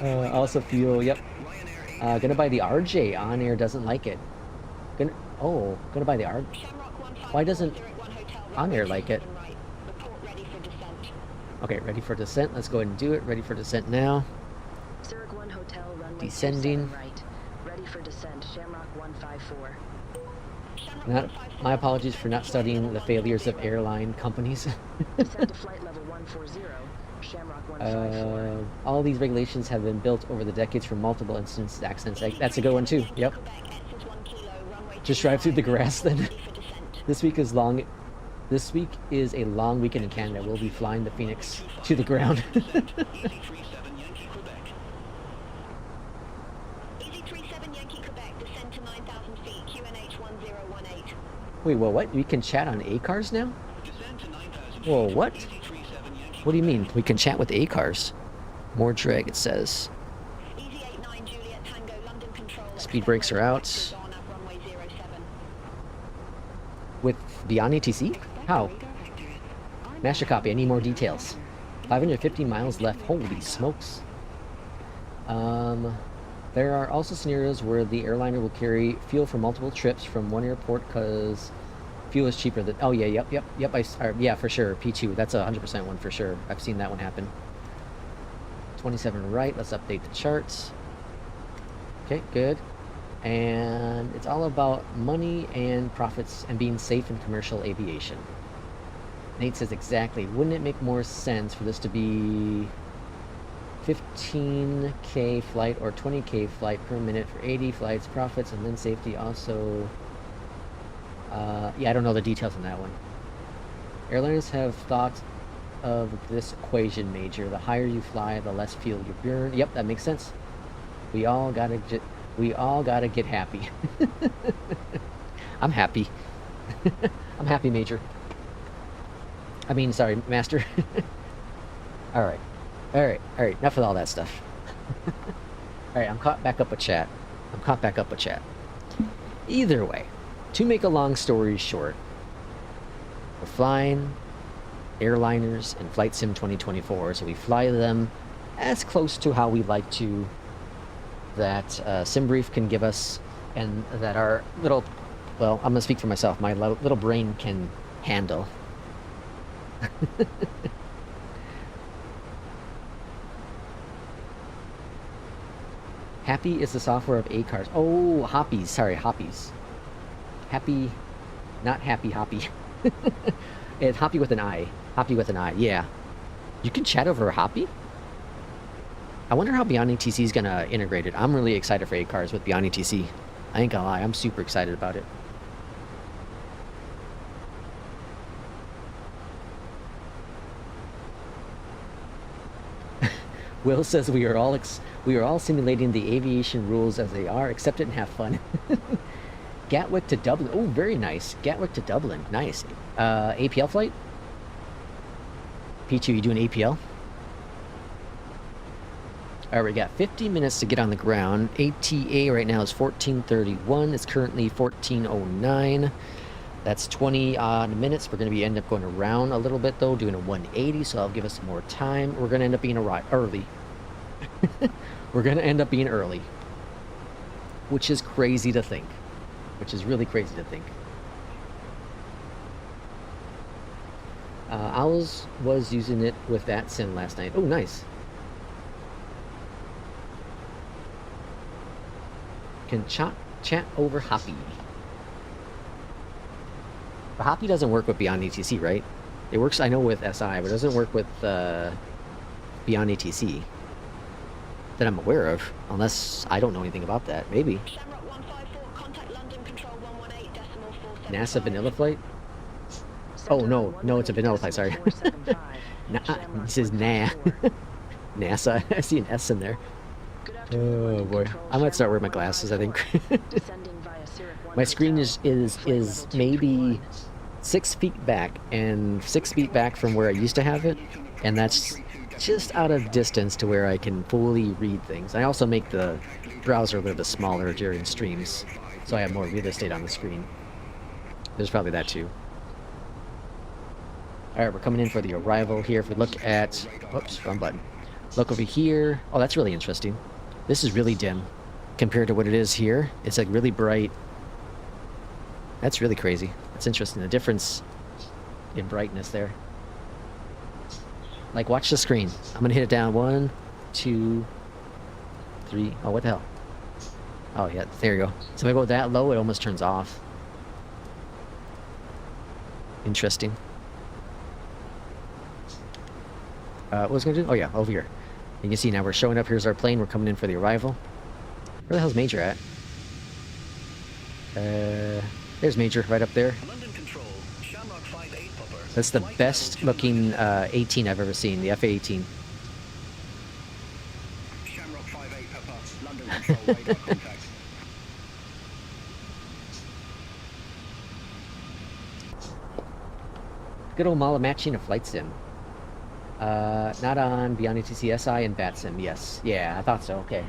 Also fuel. Yep. Gonna buy the RJ. On air doesn't like it. Gonna buy the RJ. Why doesn't on air like it? Okay, ready for descent. Let's go ahead and do it. Ready for descent now. Zurich 1 Hotel, runway Descending. 27 right. Ready for descent, Shamrock 154. My apologies for not studying the failures of airline companies. Descend to flight level 140, Shamrock 154. All these regulations have been built over the decades from multiple incidents, accidents. That's a good one too. Yep. Just drive through the grass then. This week is a long weekend in Canada. We'll be flying the Fenix to the ground. Wait, well, what? We can chat on A-cars now? Whoa, what? What do you mean? We can chat with A-cars? More drag, it says. Speed brakes are out. With beyond ATC? How? Master copy, I need more details. 550 miles left. Holy smokes. There are also scenarios where the airliner will carry fuel for multiple trips from one airport because fuel is cheaper than... Oh, yeah, yep. Yeah, for sure. P2, that's a 100% one for sure. I've seen that one happen. 27 right, let's update the charts. Okay, good. And it's all about money and profits and being safe in commercial aviation. Nate says exactly. Wouldn't it make more sense for this to be 15K flight or 20K flight per minute for 80 flights, profits, and then safety also... yeah, I don't know the details on that one. Airlines have thought of this equation, Major. The higher you fly, the less fuel you burn. Yep, that makes sense. We all gotta get happy. I'm happy. I'm happy, Major. I mean, sorry, Master. All right. Enough with all that stuff. All right, I'm caught back up with chat. Either way, to make a long story short, we're flying airliners in Flight Sim 2024, so we fly them as close to how we like to, that SimBrief can give us, and that our little, well, I'm gonna speak for myself, my little brain can handle. Happy is the software of A-Cars. Oh, Hoppies. Sorry, Hoppies. Happy, not happy, Hoppy. It's Hoppy with an I. Hoppy with an I, yeah. You can chat over Hoppy? I wonder how Beyondatc is going to integrate it. I'm really excited for A-Cars with Beyondatc. I ain't gonna lie, I'm super excited about it. Will says we are all simulating the aviation rules as they are. Accept it and have fun. Gatwick to Dublin. Oh, very nice. Gatwick to Dublin. Nice. APL flight? P2, you doing APL? Alright, we got 50 minutes to get on the ground. ATA right now is 14:31. It's currently 14:09. That's 20 odd minutes. We're going to end up going around a little bit, though, doing a 180, so that'll give us some more time. We're going to end up being early. We're going to end up being early. Which is crazy to think. Which is really crazy to think. I was using it with VATSIM last night. Oh, nice. Can chat over Hoppy. But Hoppy doesn't work with Beyondatc, right? It works, I know, with SI, but it doesn't work with Beyondatc that I'm aware of, unless I don't know anything about that. Maybe. NASA vanilla flight? Oh, no, it's a vanilla flight, sorry. Nah, this is nah. NASA, I see an S in there. Oh boy, I might start wearing my glasses, I think. My screen is maybe 6 feet back, and 6 feet back from where I used to have it, and that's just out of distance to where I can fully read things. I also make the browser a little bit smaller during streams, so I have more real estate on the screen. There's probably that too. Alright, we're coming in for the arrival here. If we look at... Whoops, wrong button. Look over here. Oh, that's really interesting. This is really dim compared to what it is here. It's like really bright. That's really crazy. That's interesting. The difference in brightness there. Like, watch the screen. I'm gonna hit it down. 1, 2, 3. Oh, what the hell? Oh, yeah, there you go. So if I go that low, it almost turns off. Interesting. What was I gonna do? Oh, yeah, over here. You can see now we're showing up. Here's our plane. We're coming in for the arrival. Where the hell's Major at? There's Major right up there. That's the best looking 18 I've ever seen, the FA-18. Shamrock 58 Pepper, London Control, radar contact. Good old Mala matching a flight sim. Not on Beyondatc SI and VATSIM, yes. Yeah, I thought so, okay.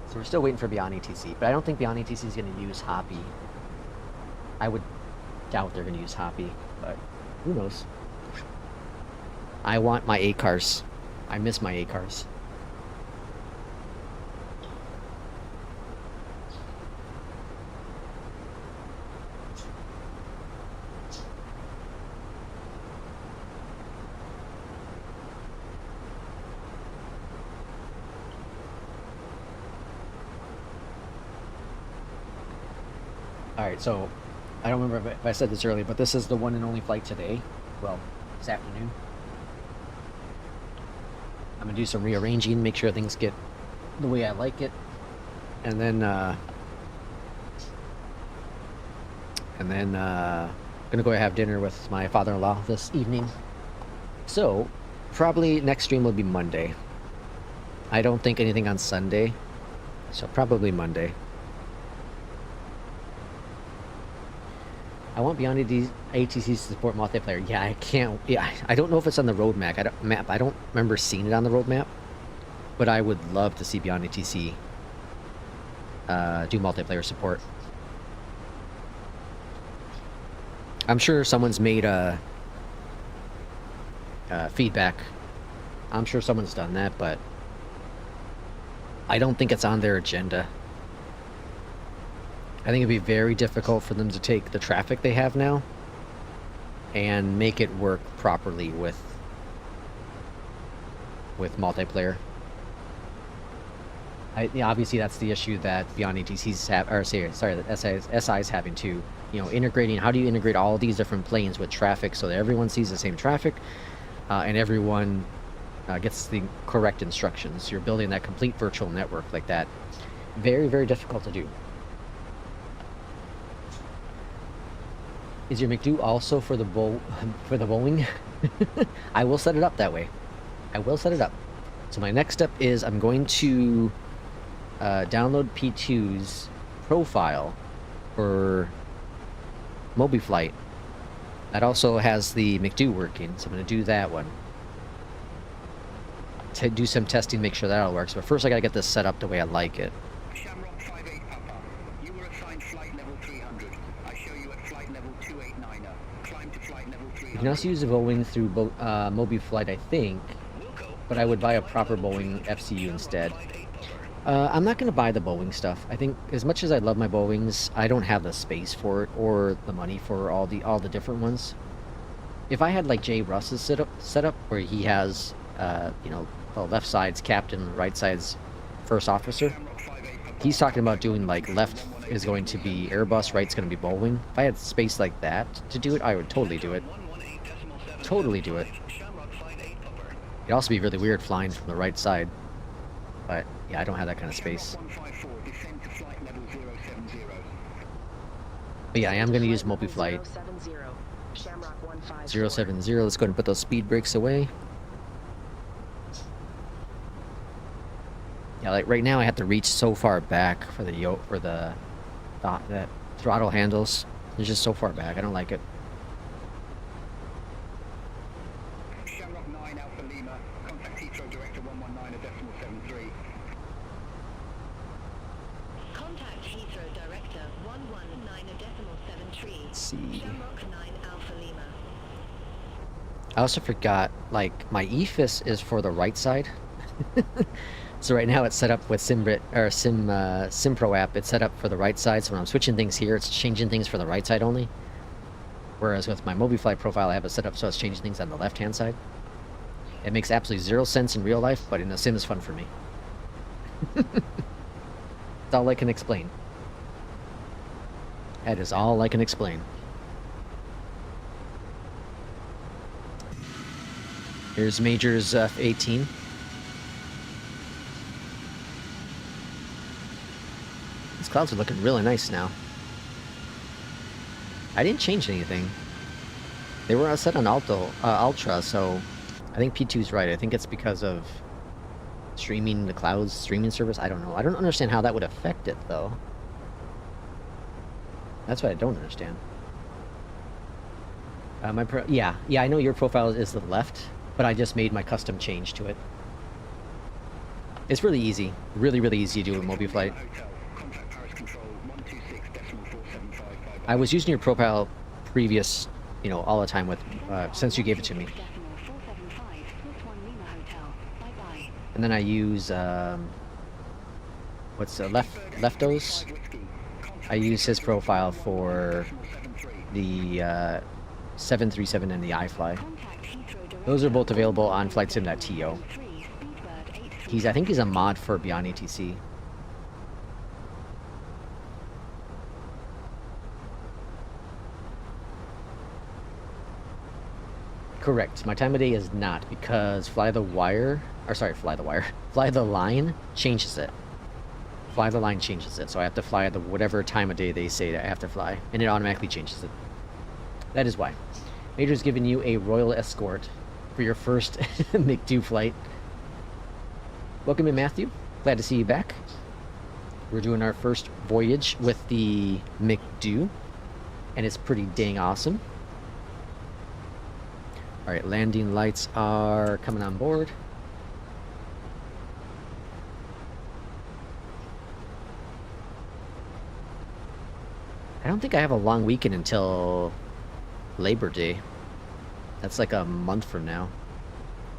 So we're still waiting for Beyondatc, but I don't think Beyondatc is going to use Hoppy. I would doubt they're going to use Hoppy, but who knows. I want my A-Cars. I miss my A-Cars. Alright, so I don't remember if I said this earlier, but this is the one and only flight today. Well, this afternoon. I'm gonna do some rearranging, make sure things get the way I like it. And then gonna go have dinner with my father-in-law this evening. So probably next stream will be Monday. I don't think anything on Sunday, so probably Monday. I want Beyondatc ATC to support multiplayer. Yeah, I can't. Yeah, I don't know if it's on the roadmap. I don't remember seeing it on the roadmap, but I would love to see Beyondatc do multiplayer support. I'm sure someone's made feedback. I'm sure someone's done that, but I don't think it's on their agenda. I think it'd be very difficult for them to take the traffic they have now and make it work properly with multiplayer. Yeah, obviously that's the issue that Beyondatc's have, or sorry, that SI is having too. You know, integrating. How do you integrate all these different planes with traffic so that everyone sees the same traffic and everyone gets the correct instructions? You're building that complete virtual network like that. Very, very difficult to do. Is your Mcdu also for the Boeing? I will set it up that way. I will set it up. So my next step is I'm going to download P2's profile for Mobiflight. That also has the Mcdu working, so I'm going to do that one. To do some testing, make sure that all works. But first I got to get this set up the way I like it. Shamrock 58 Papa, you were assigned flight level 300. I show you at flight level 289er. Climb to flight level 300. You can also use the Boeing through Mobiflight, I think, but I would buy a proper Boeing FCU instead. I'm not going to buy the Boeing stuff. I think as much as I love my Boeings, I don't have the space for it or the money for all the different ones. If I had like Jay Russ's setup where he has, you know, the left side's captain, right side's first officer, he's talking about doing like left is going to be Airbus, right's going to be Boeing. If I had space like that to do it, I would totally do it. Totally do it. It'd also be really weird flying from the right side. But yeah, I don't have that kind of space. But yeah, I am going to use Mobiflight 070. Let's go ahead and put those speed brakes away. Yeah, like right now I have to reach so far back for the that throttle handles. It's just so far back. I don't like it. Shamrock 9 Alpha Lima, contact Heathrow Director 119.73. Contact Heathrow Director 119.73. Let's see. Shamrock 9 Alpha Lima. I also forgot, like, my EFIS is for the right side. So right now it's set up with SimBrief or SimPro app. It's set up for the right side. So when I'm switching things here, it's changing things for the right side only. Whereas with my Mobiflight profile, I have it set up so it's changing things on the left-hand side. It makes absolutely zero sense in real life, but in the sim is fun for me. That's all I can explain. That is all I can explain. Here's Major's F-18. These clouds are looking really nice now. I didn't change anything. They were set on Ultra, so I think P2's right. I think it's because of streaming the clouds, streaming service. I don't know. I don't understand how that would affect it, though. That's what I don't understand. Yeah, I know your profile is the left, but I just made my custom change to it. It's really easy. Really, really easy to do with Mobiflight. I was using your profile previous, you know, all the time with, since you gave it to me. And then I use, what's the Leftos? I use his profile for the 737 and the iFly. Those are both available on FlightSim.to. I think he's a mod for Beyondatc. Correct. My time of day is not, because Fly the Line changes it. Fly the Line changes it, so I have to fly at the whatever time of day they say that I have to fly, and it automatically changes it. That is why. Major's giving you a royal escort for your first Mcdu flight. Welcome in, Matthew. Glad to see you back. We're doing our first voyage with the Mcdu, and it's pretty dang awesome. Alright, landing lights are coming on board. I don't think I have a long weekend until Labor Day. That's like a month from now.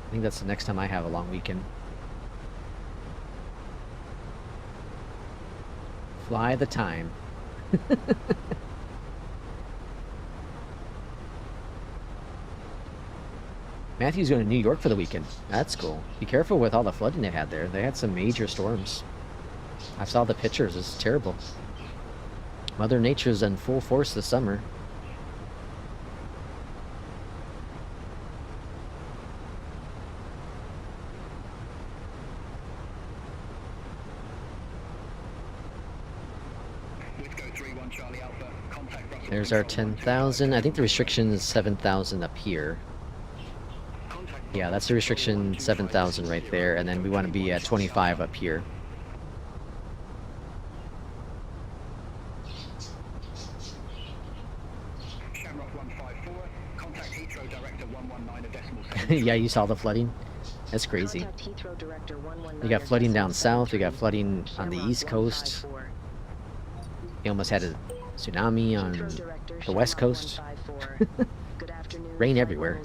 I think that's the next time I have a long weekend. Fly the time. Matthew's going to New York for the weekend. That's cool. Be careful with all the flooding they had there. They had some major storms. I saw the pictures. It's terrible. Mother Nature's in full force this summer. There's our 10,000. I think the restriction is 7,000 up here. Yeah, that's the restriction, 7,000 right there, and then we want to be at 25 up here. Yeah, you saw the flooding? That's crazy. We got flooding down south, we got flooding on the east coast. We almost had a tsunami on the west coast. Rain everywhere.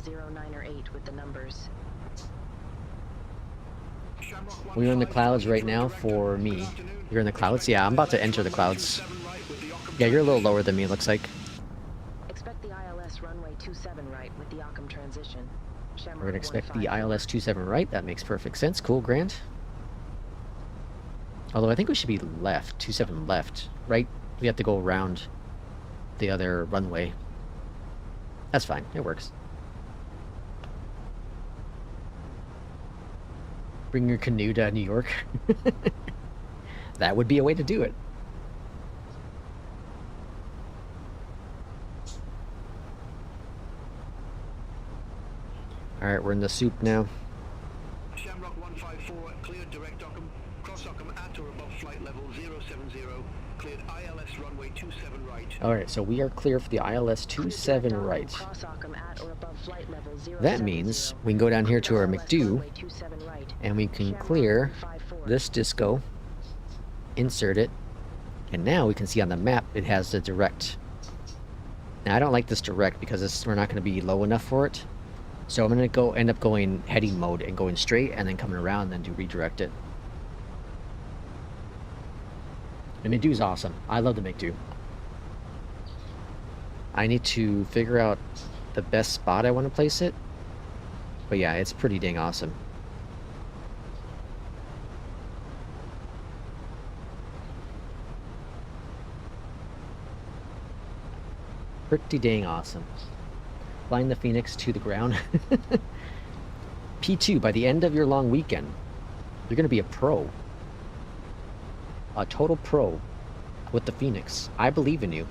We're in the clouds right now for me. You're in the clouds? Yeah, I'm about to enter the clouds. Yeah, you're a little lower than me, it looks like. Expect the ILS runway 27 right with the Occam transition. We're going to expect the ILS 27 right. That makes perfect sense. Cool, Grant. Although I think we should be left. 27 left, right? We have to go around the other runway. That's fine. It works. Bring your canoe to New York. That would be a way to do it. Alright, we're in the soup now. Shamrock 154, cleared direct Occam, cross Occam at or above flight level 070, cleared ILS runway 27 right. Alright, so we are clear for the ILS 27 right. That means we can go down here to our Mcdu, and we can clear this disco, insert it, and now we can see on the map it has the direct. Now I don't like this direct because we're not going to be low enough for it. So I'm going to end up going heading mode and going straight and then coming around and then do redirect it. The Mcdu is awesome. I love the Mcdu. I need to figure out the best spot I want to place it. But yeah, it's pretty dang awesome. Pretty dang awesome. Flying the Fenix to the ground. P2, by the end of your long weekend, you're going to be a pro. A total pro with the Fenix. I believe in you.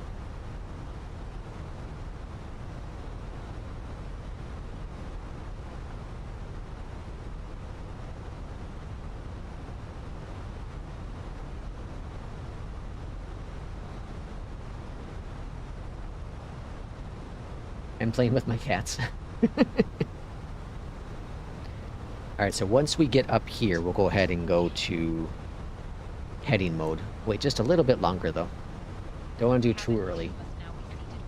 I'm playing with my cats. Alright, so once we get up here, we'll go ahead and go to heading mode. Wait just a little bit longer, though. Don't want to do it too early.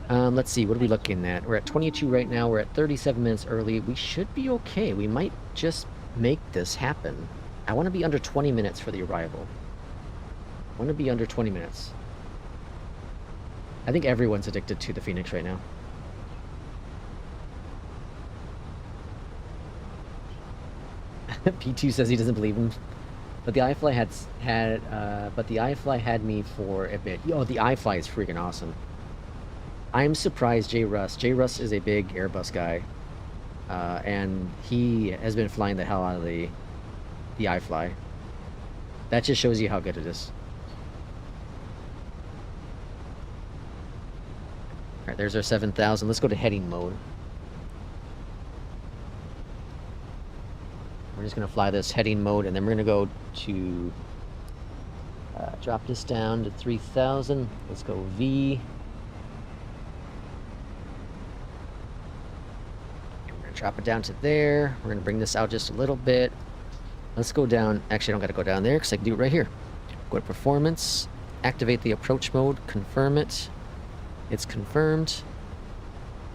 Let's see, what are we looking at? We're at 22 right now. We're at 37 minutes early. We should be okay. We might just make this happen. I want to be under 20 minutes for the arrival. I want to be under 20 minutes. I think everyone's addicted to the Fenix right now. P2 says he doesn't believe him, but the iFly had me for a bit. Yo, the iFly is freaking awesome. I'm surprised J. Russ is a big Airbus guy. and he has been flying the hell out of the iFly. That just shows you how good it is. All right, there's our 7,000. Let's go to heading mode. We're just gonna fly this heading mode, and then we're gonna go to drop this down to 3,000. Let's go V. We're gonna drop it down to there. We're gonna bring this out just a little bit. Let's go down. Actually, I don't gotta go down there because I can do it right here. Go to performance, activate the approach mode, confirm it. It's confirmed.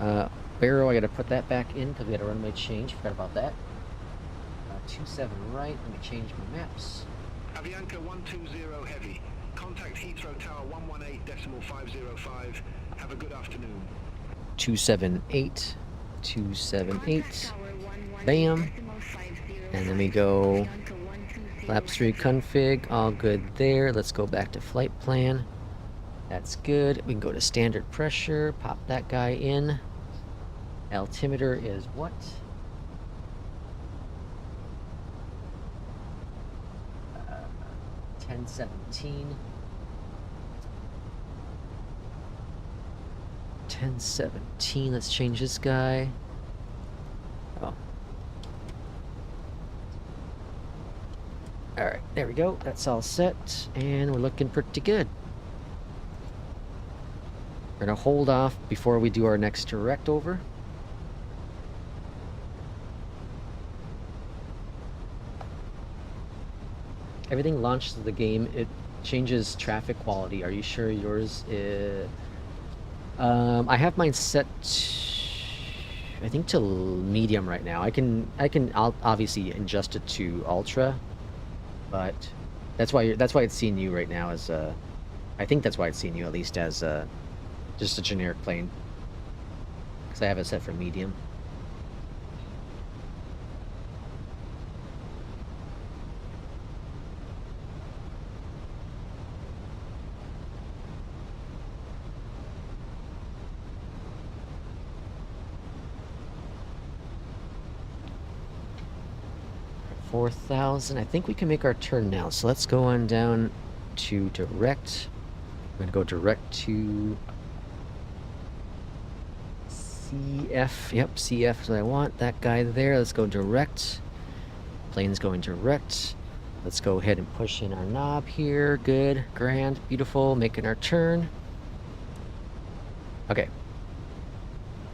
Barrow, I gotta put that back in because we had a runway change. Forgot about that. 27 right. Let me change my maps. Avianca 120 heavy. Contact Heathrow Tower 118.505. Have a good afternoon. 278. 278. Bam. And then we go flaps 3 config. All good there. Let's go back to flight plan. That's good. We can go to standard pressure. Pop that guy in. Altimeter is what? 1017. 1017. Let's change this guy. Oh. Alright, there we go. That's all set. And we're looking pretty good. We're going to hold off before we do our next direct over. Everything launches the game. It changes traffic quality. Are you sure yours is... I have mine set, I think, to medium right now. I'll obviously adjust it to ultra, but that's why it's seeing you right now as I think that's why it's seeing you at least as just a generic plane, because I have it set for medium. $4,000. I think we can make our turn now. So let's go on down to direct. I'm gonna go direct to CF. Yep, CF is what I want. That guy there. Let's go direct. Plane's going direct. Let's go ahead and push in our knob here. Good, grand, beautiful. Making our turn. Okay.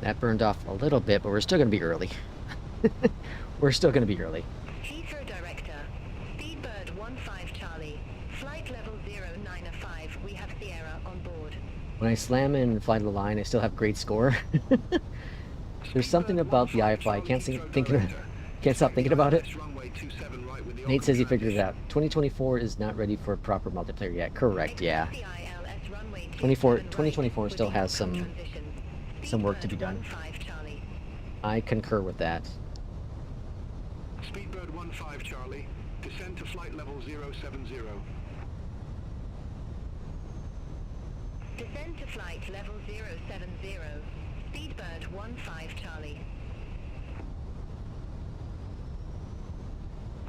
That burned off a little bit, but we're still gonna be early. We're still gonna be early. When I slam and fly to the line, I still have great score. There's something about the iFly. I can't stop thinking about it. Nate says he figured it out. 2024 is not ready for proper multiplayer yet. Correct, yeah. 2024 still has some work to be done. I concur with that. Speedbird 15 Charlie, descend to flight level 070. Descend to flight level 070. Speedbird 15 Charlie.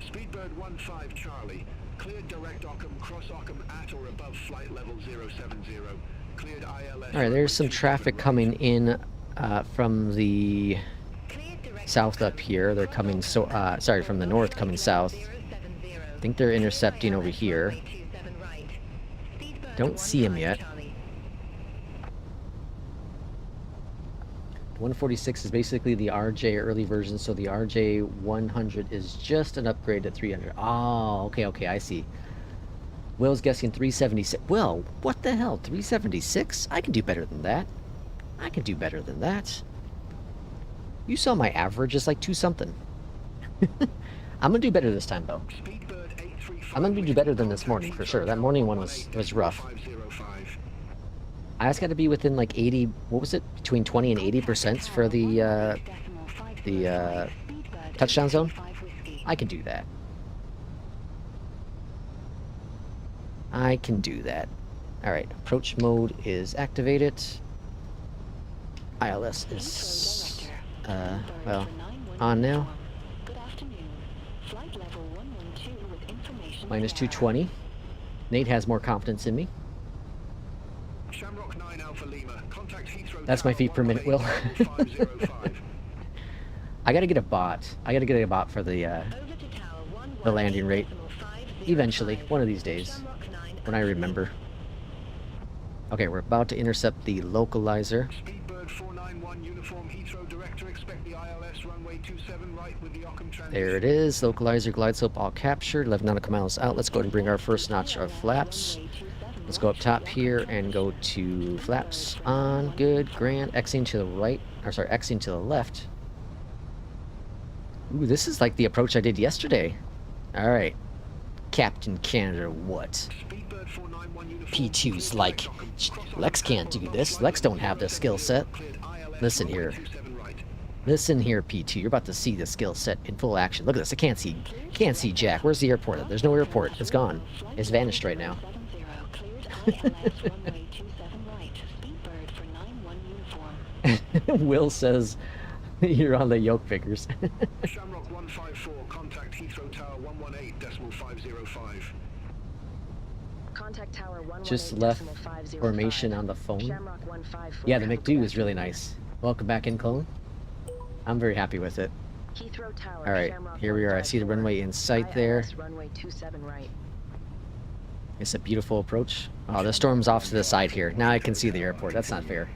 Speedbird 15 Charlie, cleared direct Ockham, cross Ockham at or above flight level 070. Cleared ILS. Alright, there's some traffic coming in from the south up here. They're coming sorry, from the north coming south. I think they're intercepting over here. Don't see him yet. 146 is basically the RJ early version, so the RJ 100 is just an upgrade to 300. Oh, okay, I see. Will's guessing 376. Will, what the hell? 376? I can do better than that. I can do better than that. You saw my average is like 2 something. I'm gonna do better this time, though. I'm gonna do better than this morning for sure. That morning one was rough. I just got to be within like 80. What was it? Between 20 and 80% for the touchdown zone. I can do that. I can do that. All right. Approach mode is activated. ILS is well, on now. Good afternoon. Flight level 112 with information. Minus 220. Nate has more confidence in me. Shamrock 9 Alpha Lima. Contact Heathrow That's my Tower feet per minute, Will. 505. I gotta get a bot. I gotta get a bot for the landing rate. Eventually, one of these days, when I remember. Okay, we're about to intercept the localizer. Speedbird 491 uniform Heathrow director. Expect the ILS runway 27 right with the Ockham transition. There it is. Localizer, glide slope all captured. 11 nautical miles out. Let's go ahead and bring our first notch of flaps. Let's go up top here and go to flaps on. Good, grand. Xing to the right. Or sorry, Xing to the left. Ooh, this is like the approach I did yesterday. Alright. Captain Canada, what? Speedbird 491 uniform P2's like, Lex can't do this. Lex don't have the skill set. Listen here. Listen here, P2. You're about to see the skill set in full action. Look at this. I can't see Jack. Where's the airport? There's no airport. It's gone. It's vanished right now. Will says you're on the yoke figures. Shamrock 154, contact Heathrow Tower 118.505. Contact tower 118.505. Just left formation on the phone. Shamrock 154. Yeah, the Mcdu is really nice. Welcome back in, Clone. I'm very happy with it. Heathrow Tower, Alright, Shamrock here we are. I see the 154. runway in sight there. ILS runway 27 right. It's a beautiful approach. Oh, the storm's off to the side here. Now I can see the airport. That's not fair.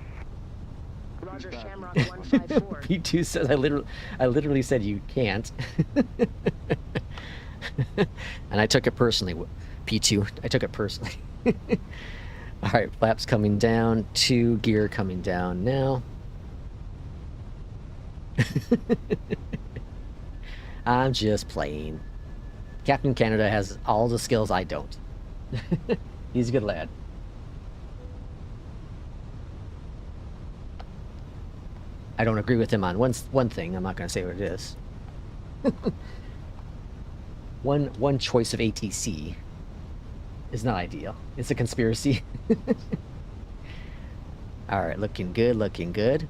Roger, Shamrock 154. P2 says I literally said you can't. And I took it personally. P2, I took it personally. Alright, flaps coming down, 2 gear coming down now. I'm just playing. Captain Canada has all the skills I don't. He's a good lad. I don't agree with him on one thing. I'm not going to say what it is. One choice of ATC is not ideal. It's a conspiracy. All right, looking good, looking good.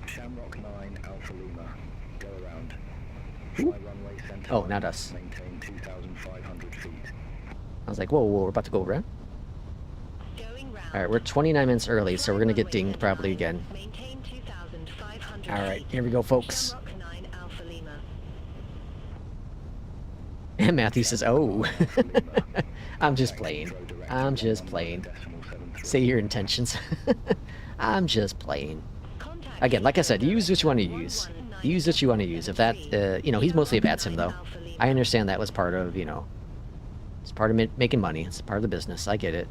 Shamrock 9 Alpha Lima. Go around. Fly runway center. Oh, not us. Maintain 2,500 feet. I was like, whoa, we're about to go around. Going round. All right, we're 29 minutes early, so we're going to get dinged probably again. Maintain 2,500 All right, feet. here we go, folks. Shamrock 9 Alpha Lima. And Matthew says, oh. I'm just playing. I'm just playing. Say your intentions. I'm just playing. Again, like I said, use what you want to use. Use what you want to use. If that, you know, he's mostly a VATSIM though. I understand that was part of, you know, it's part of making money. It's part of the business. I get it.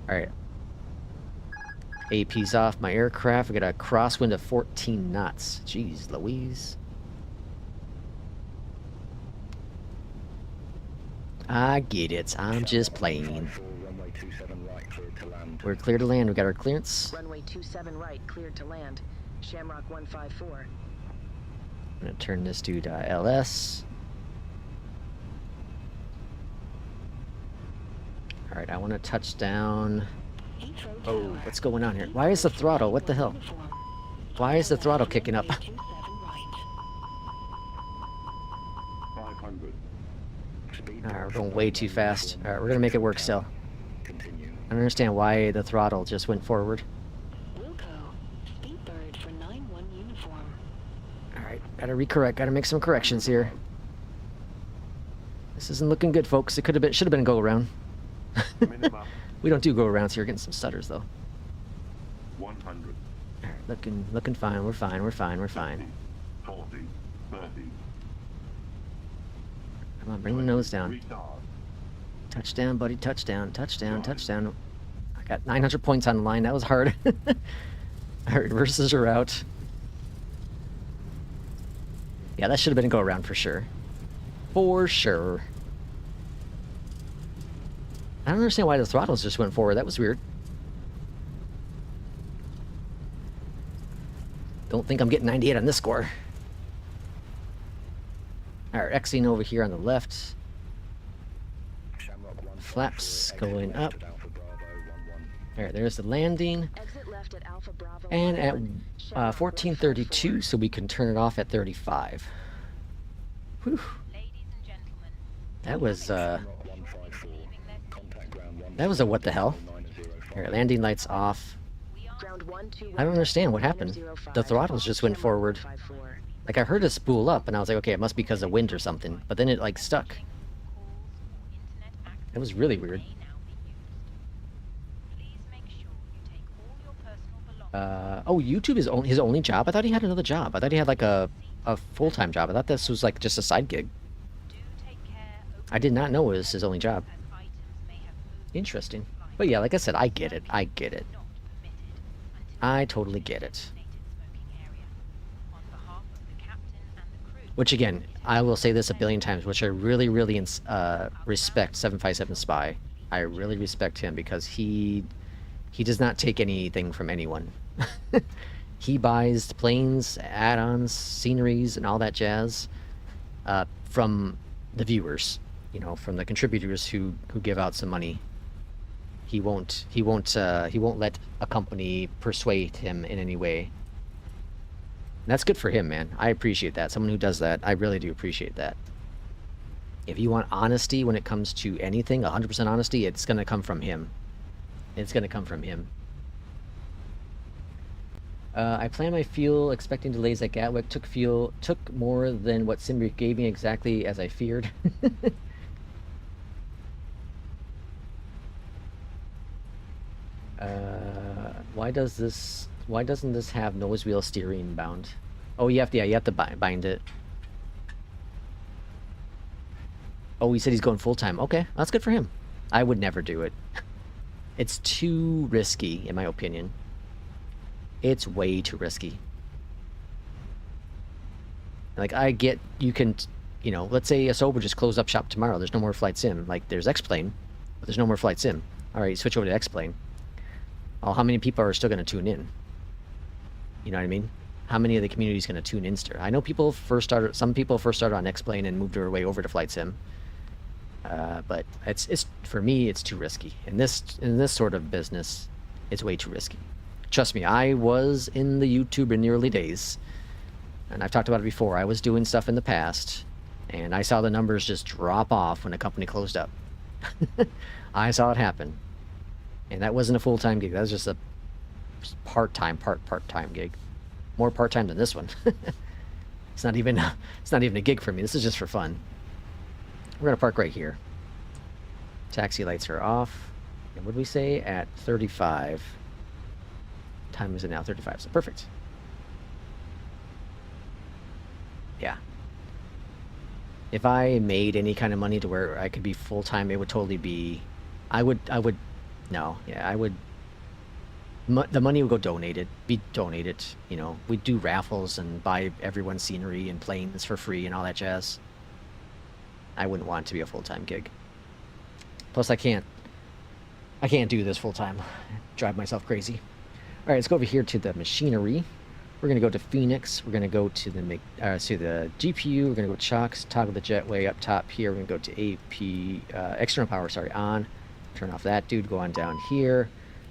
All right. AP's off my aircraft. We got a crosswind of 14 knots. Jeez Louise. I get it. I'm just playing. Runway 27 right, cleared to land. We're clear to land. We got our clearance. Runway 27 right, cleared to land. Shamrock 154. I'm gonna turn this dude to LS. All right, I want to touch down. Oh, what's going on here? Why is the throttle? What the hell? Why is the throttle kicking up? 500. All right, we're going way too fast. All right, we're gonna make it work still. Continue. I don't understand why the throttle just went forward. Wilco, Speedbird for 91 uniform. All right, gotta recorrect. Gotta make some corrections here. This isn't looking good, folks. It could have been, should have been a go around. We don't do go arounds here. We're getting some stutters though. 100. All right, looking fine. We're fine. We're fine. We're fine. 40, 30. Come on, bring the nose down. Retard. Touchdown, buddy. Touchdown. Touchdown. Touchdown. I got 900 points on the line. That was hard. Our reverses are out. Yeah, that should have been a go around for sure. For sure. I don't understand why the throttles just went forward. That was weird. Don't think I'm getting 98 on this score. Alright, Xing over here on the left. Flaps going up. Alright, there's the landing. left at Alpha Bravo. And at 1, 1432, so we can turn it off at 35. Whew. That was, Rock 154. Contact ground 1. that was a what the hell? Here, landing lights off. Ground 121. I don't understand what happened. The throttles just went forward. Like, I heard it spool up, and I was like, okay, it must be because of wind or something. But then it, like, stuck. It was really weird. Oh, YouTube is his only job? I thought he had another job. I thought he had, like, a full-time job. I thought this was, like, just a side gig. I did not know it was his only job. Interesting. But yeah, like I said, I get it. I get it. I totally get it. Which, again, I will say this a billion times, which I really, really respect 757 Spy. I really respect him because he does not take anything from anyone. He buys planes, add-ons, sceneries, and all that jazz from the viewers, you know, from the contributors who give out some money. He won't let a company persuade him in any way. And that's good for him, man. I appreciate that. Someone who does that, I really do appreciate that. If you want honesty when it comes to anything, 100% honesty, it's going to come from him. It's going to come from him. I planned my fuel expecting delays at Gatwick. Took more than what SimBrief gave me, exactly as I feared. Why doesn't this have nose wheel steering bound? Oh, you have to bind it. Oh, he said he's going full-time. Okay, that's good for him. I would never do it. It's too risky, in my opinion. It's way too risky. Like, I get, you can, you know, let's say Asoba just closed up shop tomorrow. There's no more Flight Sim. Like, there's X-Plane, but there's no more Flight Sim. All right, switch over to X-Plane. Oh, how many people are still going to tune in? You know what I mean? How many of the community is going to tune in still? I know some people first started on X-Plane and moved their way over to Flight Sim. But it's for me, it's too risky. In this sort of business, it's way too risky. Trust me, I was in the YouTube in the early days, and I've talked about it before. I was doing stuff in the past, and I saw the numbers just drop off when a company closed up. I saw it happen, and that wasn't a full-time gig. That was just a part-time gig, more part-time than this one. It's not even a gig for me. This is just for fun. We're gonna park right here. Taxi lights are off. And what did we say? At 35. Time is it now? 35. So perfect. Yeah. If I made any kind of money to where I could be full time, it would totally be. I would. No. Yeah. I would. The money would be donated. You know, we'd do raffles and buy everyone's scenery and planes for free and all that jazz. I wouldn't want it to be a full-time gig. Plus, I can't do this full-time. Drive myself crazy. All right, let's go over here to the machinery. We're gonna go to Fenix. We're gonna go to the GPU. We're gonna go chocks. Toggle the jetway up top here. We're gonna go to AP external power. Sorry, on. Turn off that dude. Go on down here.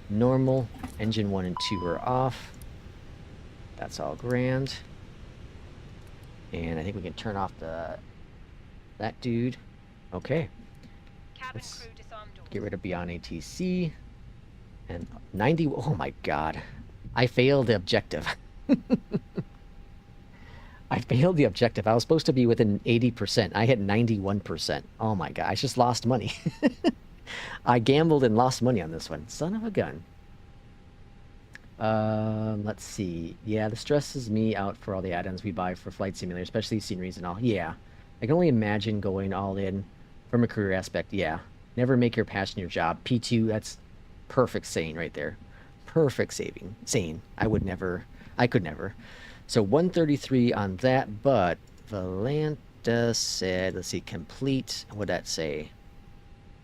Normal. Engine 1 and 2 are off. That's all grand. And I think we can turn off that dude. Okay. Let's get rid of Beyond ATC. And 90. Oh my god. I failed the objective. I failed the objective. I was supposed to be within 80%. I hit 91%. Oh my god. I just lost money. I gambled and lost money on this one. Son of a gun. Let's see. Yeah, this stresses me out for all the add-ons we buy for Flight Simulator, especially sceneries and all. Yeah. I can only imagine going all in from a career aspect. Yeah. Never make your passion your job. P2, that's perfect saying right there. Perfect saying. I could never. So 133 on that, but Valanta said, let's see, complete. What'd that say?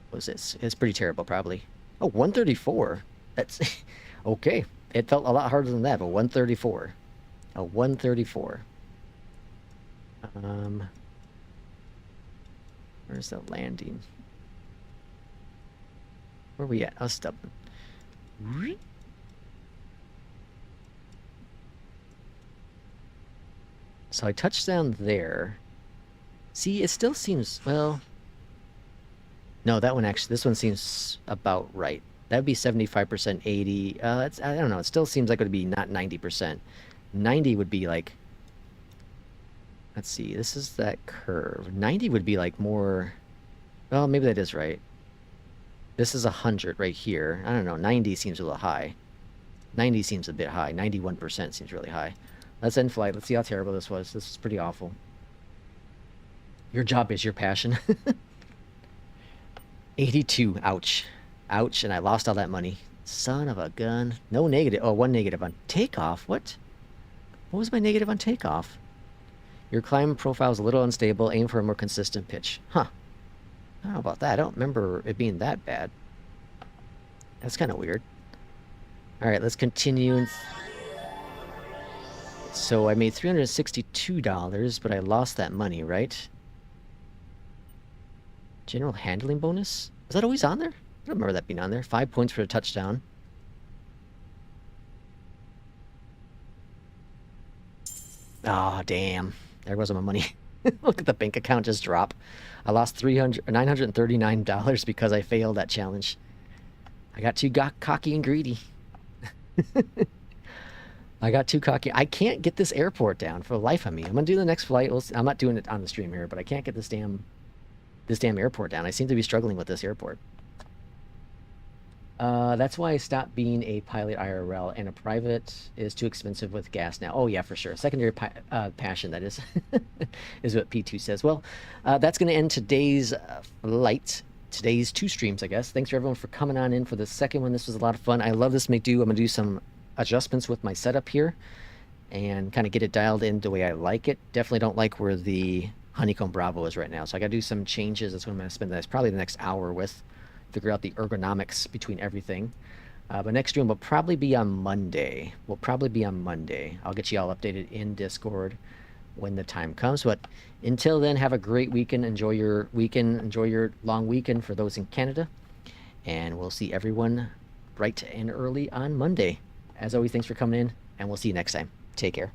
What was this? It's pretty terrible, probably. Oh, 134. That's okay. It felt a lot harder than that, but 134. A 134. Where's the landing? Where are we at? Oh, stubborn. So I touched down there. See, it still seems, well, no, that one actually, this one seems about right. That'd be 75%, 80. I don't know. It still seems like it would be not 90%. 90 would be like, let's see, this is that curve. 90 would be like more, well, maybe that is right. This is 100 right here. I don't know. 90 seems a little high. 90 seems a bit high. 91% seems really high. Let's end flight. Let's see how terrible this was. This is pretty awful. Your job is your passion. 82. Ouch. Ouch. And I lost all that money. Son of a gun. No negative. Oh, one negative on takeoff. What? What was my negative on takeoff? Your climb profile is a little unstable. Aim for a more consistent pitch. Huh. I don't know about that. I don't remember it being that bad. That's kind of weird. Alright, let's continue. So I made $362, but I lost that money, right? General handling bonus? Was that always on there? I don't remember that being on there. 5 points for a touchdown. Oh, damn. There goes my money. Look at the bank account just drop. I lost $939 because I failed that challenge. I got too cocky and greedy. I got too cocky. I can't get this airport down for the life of me. I'm gonna do the next flight. I'm not doing it on the stream here, but I can't get this damn airport down. I seem to be struggling with this airport. That's why I stopped being a pilot IRL, and a private is too expensive with gas now. Oh yeah, for sure. Secondary passion, that is, is what P2 says. Well, that's going to end today's flight. Today's 2 streams, I guess. Thanks for everyone for coming on in for the second one. This was a lot of fun. I love this Mcdu. I'm going to do some adjustments with my setup here and kind of get it dialed in the way I like it. Definitely don't like where the Honeycomb Bravo is right now. So I got to do some changes. That's what I'm going to spend probably the next hour with. Figure out the ergonomics between everything. But next stream will probably be on Monday. I'll get you all updated in Discord when the time comes. But until then, have a great weekend. Enjoy your weekend. Enjoy your long weekend for those in Canada. And we'll see everyone bright and early on Monday. As always, thanks for coming in, and we'll see you next time. Take care.